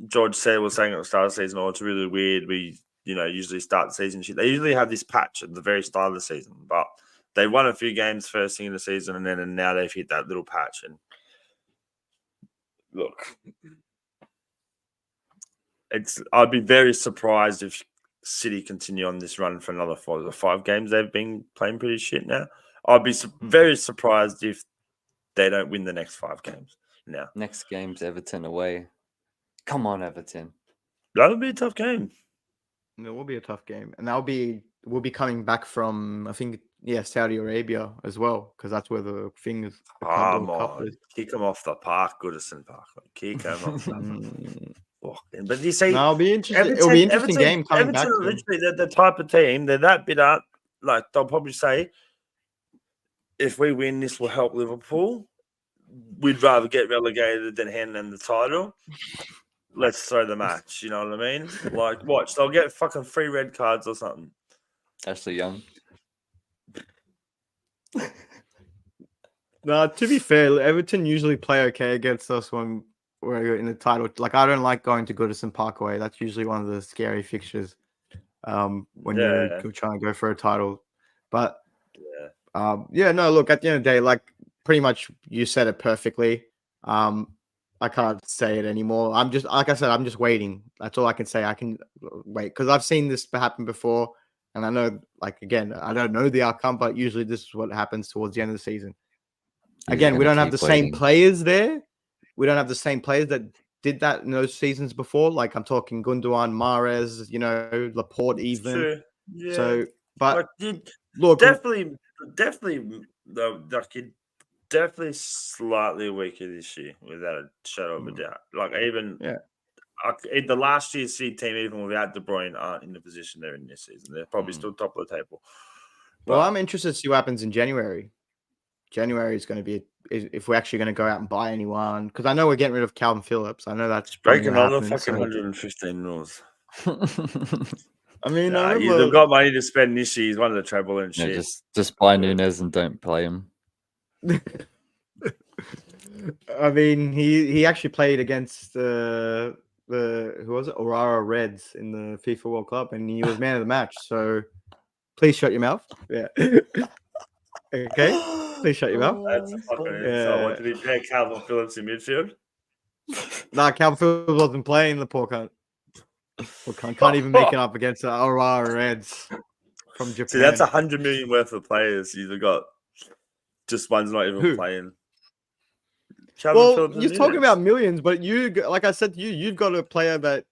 George was saying at the start of the season, it's really weird. We, usually start the season shit. They usually have this patch at the very start of the season, but they won a few games first thing in the season, and now they've hit that little patch. And look, I'd be very surprised if City continue on this run for another 4 or 5 games. They've been playing pretty shit now. I'd be very surprised if they don't win the next 5 games now. Next game's Everton away. Come on, Everton. That'll be a tough game. It will be a tough game. And we'll be coming back from, I think, Saudi Arabia as well, because that's where the thing is. Kick them off the park, Goodison Park. Kick them off the park. But you see, it'll be interesting. It'll be an interesting game coming back. Literally, they're the type of team. They're that bitter. Like they'll probably say, if we win, this will help Liverpool. We'd rather get relegated than hand them the title. Let's throw the match. You know what I mean? Like, watch. They'll get fucking 3 red cards or something. Ashley Young. No, to be fair, Everton usually play okay against us when where you're in the title. Like I don't like going to Goodison Parkway. That's usually one of the scary fixtures. When you're trying to go for a title, but no. Look, at the end of the day, like pretty much you said it perfectly. I can't say it anymore. I'm just like I said. I'm just waiting. That's all I can say. I can wait because I've seen this happen before, and I know. Like again, I don't know the outcome, but usually this is what happens towards the end of the season. Again, we don't have the same players there. We don't have the same players that did that in those seasons before. Like I'm talking Gundogan, Mahrez, Laporte, even. True. Yeah. So, but look, definitely, definitely slightly weaker this year, without a shadow of a doubt. Like even the last year's City team, even without De Bruyne, aren't in the position they're in this season. They're probably still top of the table. But, I'm interested to see what happens in January. January is going to be if we're actually going to go out and buy anyone, because I know we're getting rid of Calvin Phillips. I know that's breaking another fucking 115 mils. I mean, you've got money to spend this year. He's one of the treble and shit. Just buy Nunez and don't play him. I mean, he actually played against the who was it, Aurora Reds in the FIFA World Cup, and he was man of the match. So please shut your mouth. Yeah. Okay. Please shut your mouth. That's a fucking insult. What, did he play Calvin Phillips in midfield? Nah, Calvin Phillips wasn't playing the poor cunt. Can't even make it up against the Aurora Reds from Japan. See, that's 100 million worth of players. You've got just one's not even playing. Well, you're talking about millions, but like I said to you, you've got a player that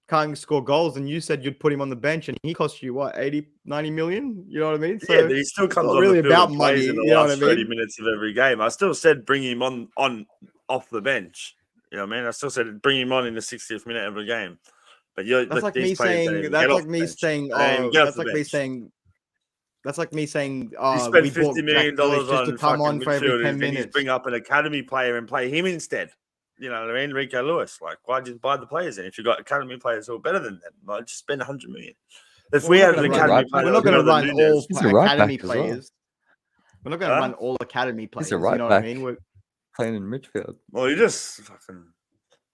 can't score goals, and you said you'd put him on the bench, and he cost you what, 80, 90 million? You know what I mean? So yeah, but he still comes on really the field about and plays money, in the you know last what I mean? 30 minutes of every game. I still said bring him on off the bench. You know what I mean? I still said bring him on in the 60th minute of a game. But that's like me saying. That's like me saying. Oh, that's like me saying. That's like me saying. You spent $50 million on to come on for every 10 minutes. You bring up an academy player and play him instead. You know what I mean? Rico Lewis. Like, why just buy the players then? If you've got academy players who are better than them, like, just spend 100 million. If we had an academy player, we're not going to run all academy players. Well. We're not going to run all academy players. He's a right back. What I mean? We're playing in midfield. Well, you just fucking.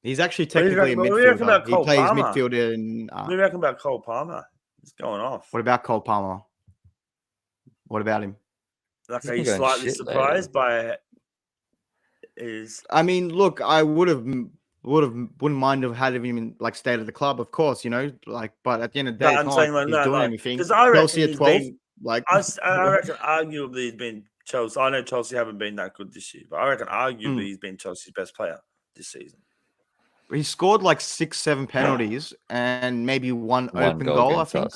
He's actually technically a midfielder. He plays midfielder in. What do you reckon about Cole Palmer? He's going off. What about Cole Palmer? What about him? Like, are you slightly surprised by his? I mean, look, I wouldn't mind have had him in like state of the club, of course, like. But at the end of the day, I'm saying like, he's doing anything. Because I Chelsea at 12, like I reckon arguably he's been Chelsea. I know Chelsea haven't been that good this year, but I reckon arguably he's been Chelsea's best player this season. He scored like 6-7 penalties and maybe one open goal, I think.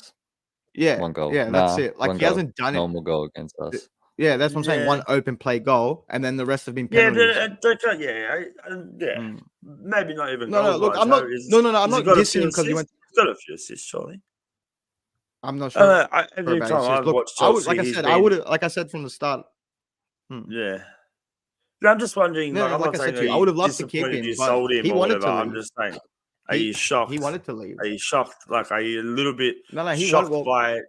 Yeah, one goal. Yeah, that's it. Like he hasn't done it. Normal goal against us. Yeah, that's what I'm saying. One open play goal, and then the rest have been penalties. Maybe not even. No, look, I'm not. No, I'm not dissing him because he went. He's got a few assists, surely. I'm not sure. Every time I've watched Chelsea, like I said from the start. Yeah. I'm just wondering. No, I'm not saying I would have loved to keep him. You sold him. He wanted to. I'm just saying. Are you shocked? He wanted to leave. Are you shocked? Like, are you a little bit he shocked by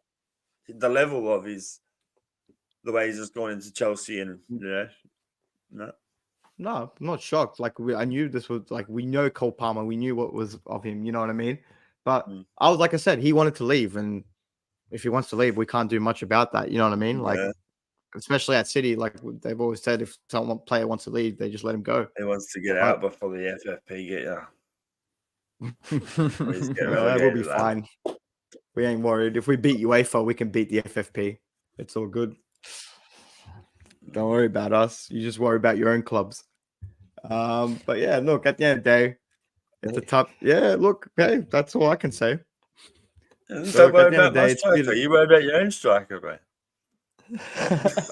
the level of the way he's just gone into Chelsea and no, I'm not shocked. Like I knew this was like we know Cole Palmer. We knew what was of him. You know what I mean? But I was like I said, he wanted to leave, and if he wants to leave, we can't do much about that. You know what I mean? Like. Especially at City, like they've always said, if some player wants to leave, they just let him go. He wants to get out before the FFP get you. We'll be fine. We ain't worried. If we beat UEFA, we can beat the FFP. It's all good. Don't worry about us. You just worry about your own clubs. But yeah, look, at the end of the day, it's a tough. Yeah, look, hey, that's all I can say. Don't worry about my striker. You worry about your own striker, bro.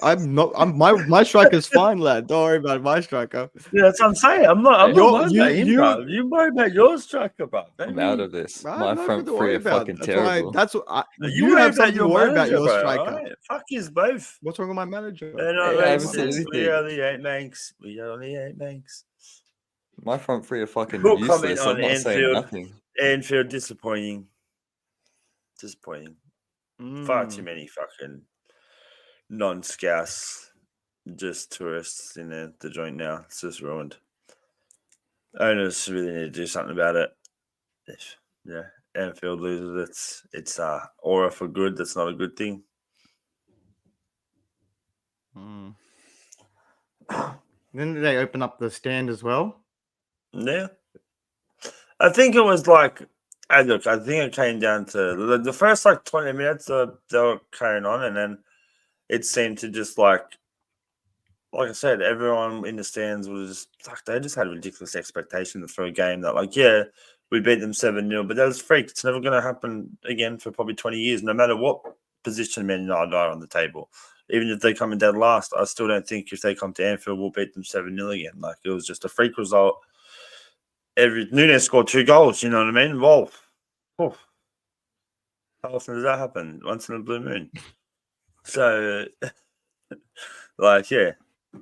I'm not. My striker's fine, lad. Don't worry about my striker. Yeah, that's what I'm saying. I'm not worried about him, bro. You worry about your striker, bro. I'm out of this. My front three are fucking terrible. That's what you have something to worry about your striker. Right? Fuck is both. What's wrong with my manager? We only 8 banks. My front three are fucking useless. I'm not saying nothing. Anfield disappointing. Far too many fucking non-scouts, just tourists in the joint now. It's just ruined. Owners really need to do something about it. If Anfield loses, it's aura for good. That's not a good thing. Then did they open up the stand as well? Yeah, I think it was like. I think it came down to the first 20 minutes. They were carrying on, and then it seemed to just like I said, everyone in the stands was they just had ridiculous expectations for a game that we beat them 7-0, but that was freak. It's never going to happen again for probably 20 years, no matter what position Man United are on the table. Even if they come in dead last, I still don't think if they come to Anfield, we'll beat them 7-0 again. It was just a freak result. Nunes scored 2 goals, you know what I mean? Whoa. How often does that happen? Once in a blue moon. So, yeah.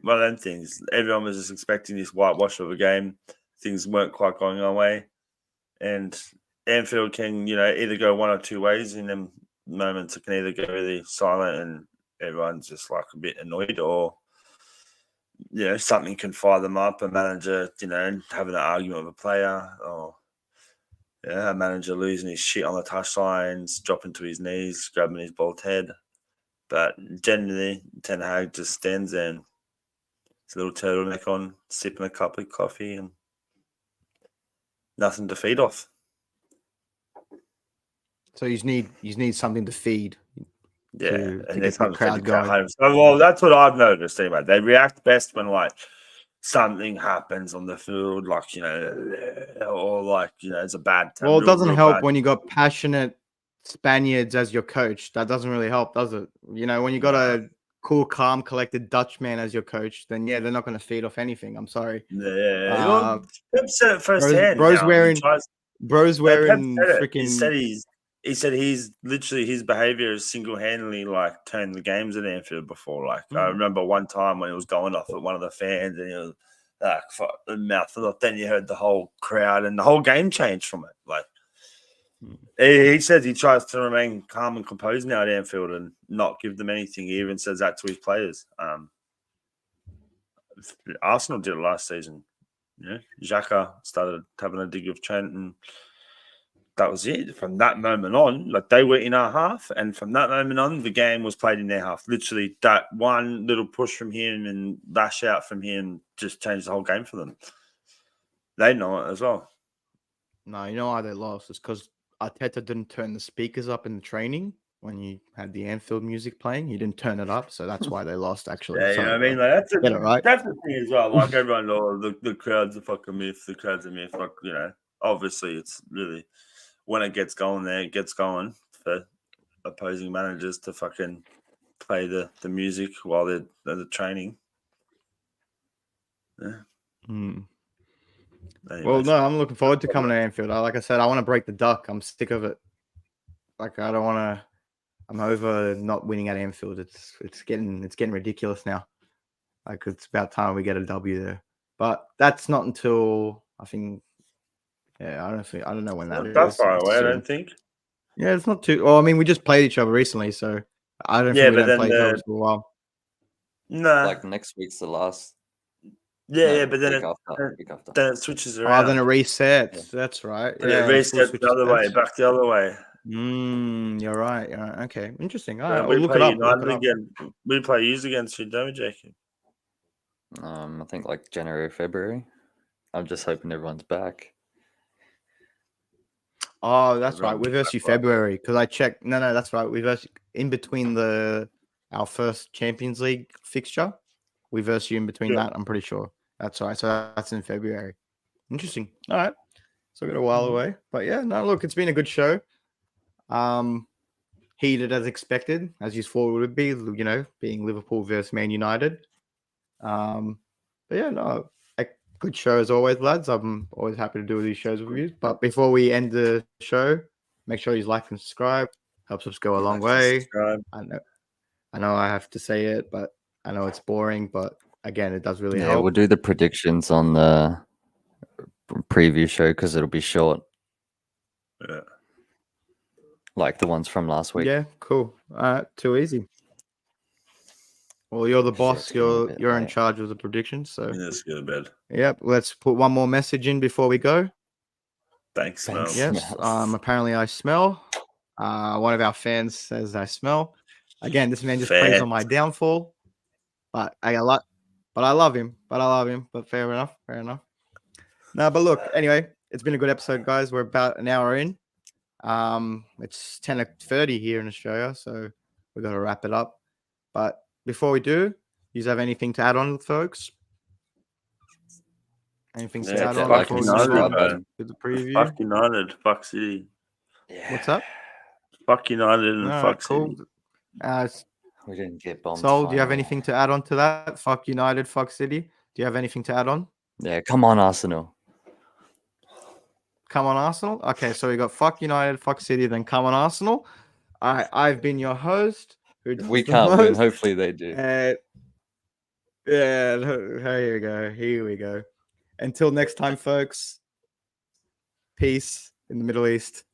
One of them things. Everyone was just expecting this whitewash of a game. Things weren't quite going our way. And Anfield can, either go one or two ways. In them moments, it can either go really silent and everyone's just a bit annoyed, or, something can fire them up. A manager, having an argument with a player, or, a manager losing his shit on the touchlines, dropping to his knees, grabbing his bald head. But generally, Ten Hag just stands there and a little turtleneck on, sipping a cup of coffee, and nothing to feed off. So you need something to feed. Yeah, and get the crowd going. Home. So, that's what I've noticed anyway. They react best when something happens on the field, or it's a bad time. Well, it doesn't help when you got passionate Spaniards as your coach. That doesn't really help, does it? When you got a cool, calm, collected Dutchman as your coach, then they're not going to feed off anything. I'm sorry. Yeah, Pep said it firsthand. Bro's wearing freaking. He said he's literally his behavior has single-handedly turned the games at Anfield before. I remember one time when he was going off at one of the fans and he was fuck the mouth. Then you heard the whole crowd and the whole game changed from it. He says he tries to remain calm and composed now at Anfield and not give them anything. He even says that to his players. Arsenal did it last season. Xhaka started having a dig of Trent, and that was it. From that moment on, they were in our half, and from that moment on, the game was played in their half. Literally, that one little push from him and lash out from him just changed the whole game for them. They know it as well. No, you know why they lost? It's because Arteta didn't turn the speakers up in the training when you had the Anfield music playing. He didn't turn it up, so that's why they lost, actually. Yeah, Sorry, I mean, that's the thing as well. Everyone knows the crowd's a fucking myth. The crowd's a myth. Obviously, it's really, when it gets going there, it gets going for opposing managers to fucking play the music while they're training. Yeah. Anyways. Well, no, I'm looking forward to coming to Anfield. Like I said, I want to break the duck. I'm sick of it. I don't want to. I'm over not winning at Anfield. It's getting ridiculous now. It's about time we get a W there. But that's not until I think. Yeah, honestly, I don't know when that is. That far away, I don't think. Yeah, it's not too. Well, I mean, we just played each other recently, so I don't think we don't play each other for a while. No, next week's the last. Yeah, but then then it switches around. Oh, then it resets. Yeah. That's right. And it resets the other way, back the other way. You're right. Okay, interesting. All right, we'll look it up. Again. We play yous against you, don't we, Jacob? I think January, February. I'm just hoping everyone's back. Oh, that's right. We verse you February because I checked. No, that's right. We verse in between our first Champions League fixture. We verse you in between that. I'm pretty sure. That's right. So that's in February. Interesting. All right. So we got a while away, but yeah. No, look, it's been a good show. Heated as expected, as you thought it would be. Being Liverpool versus Man United. But yeah, no. Good show as always, lads. I'm always happy to do these shows with you. But before we end the show, make sure you like and subscribe. Helps us go a long way. I know I have to say it, but I know it's boring. But again, it does really help. We'll do the predictions on the preview show because it'll be short. Yeah. Like the ones from last week. Yeah, cool. Too easy. Well, you're the Shit's boss. getting a You're bit you're in late. charge of the predictions. So Let's go to bed. yep. Let's put one more message in before we go. Thanks, Mel. Thanks. Yes. Smells. Apparently I smell. One of our fans says I smell. Again, this man just plays on my Fans. downfall. But I love him. But fair enough. Fair enough. No, but look, anyway, it's been a good episode, guys. We're about an hour in. It's 10:30 here in Australia, so we got to wrap it up. But before we do, you have anything to add on, folks? Anything to Yeah, add that on like before and we move United, on bro. button. to the preview? Fuck United. Fuck City. Yeah. What's up? Fuck United and All fuck right, cool. City. We didn't get bombed. Sol, do you have finally. anything to add on to that? Fuck United, fuck City. Do you have anything to add on? Yeah, come on, Arsenal. Come on, Arsenal. Okay, so we got fuck United, fuck City, then come on, Arsenal. All right, I've been your host. Who does We the can't win. most. Hopefully they do. Yeah, here we go. Here we go. Until next time, folks. Peace in the Middle East.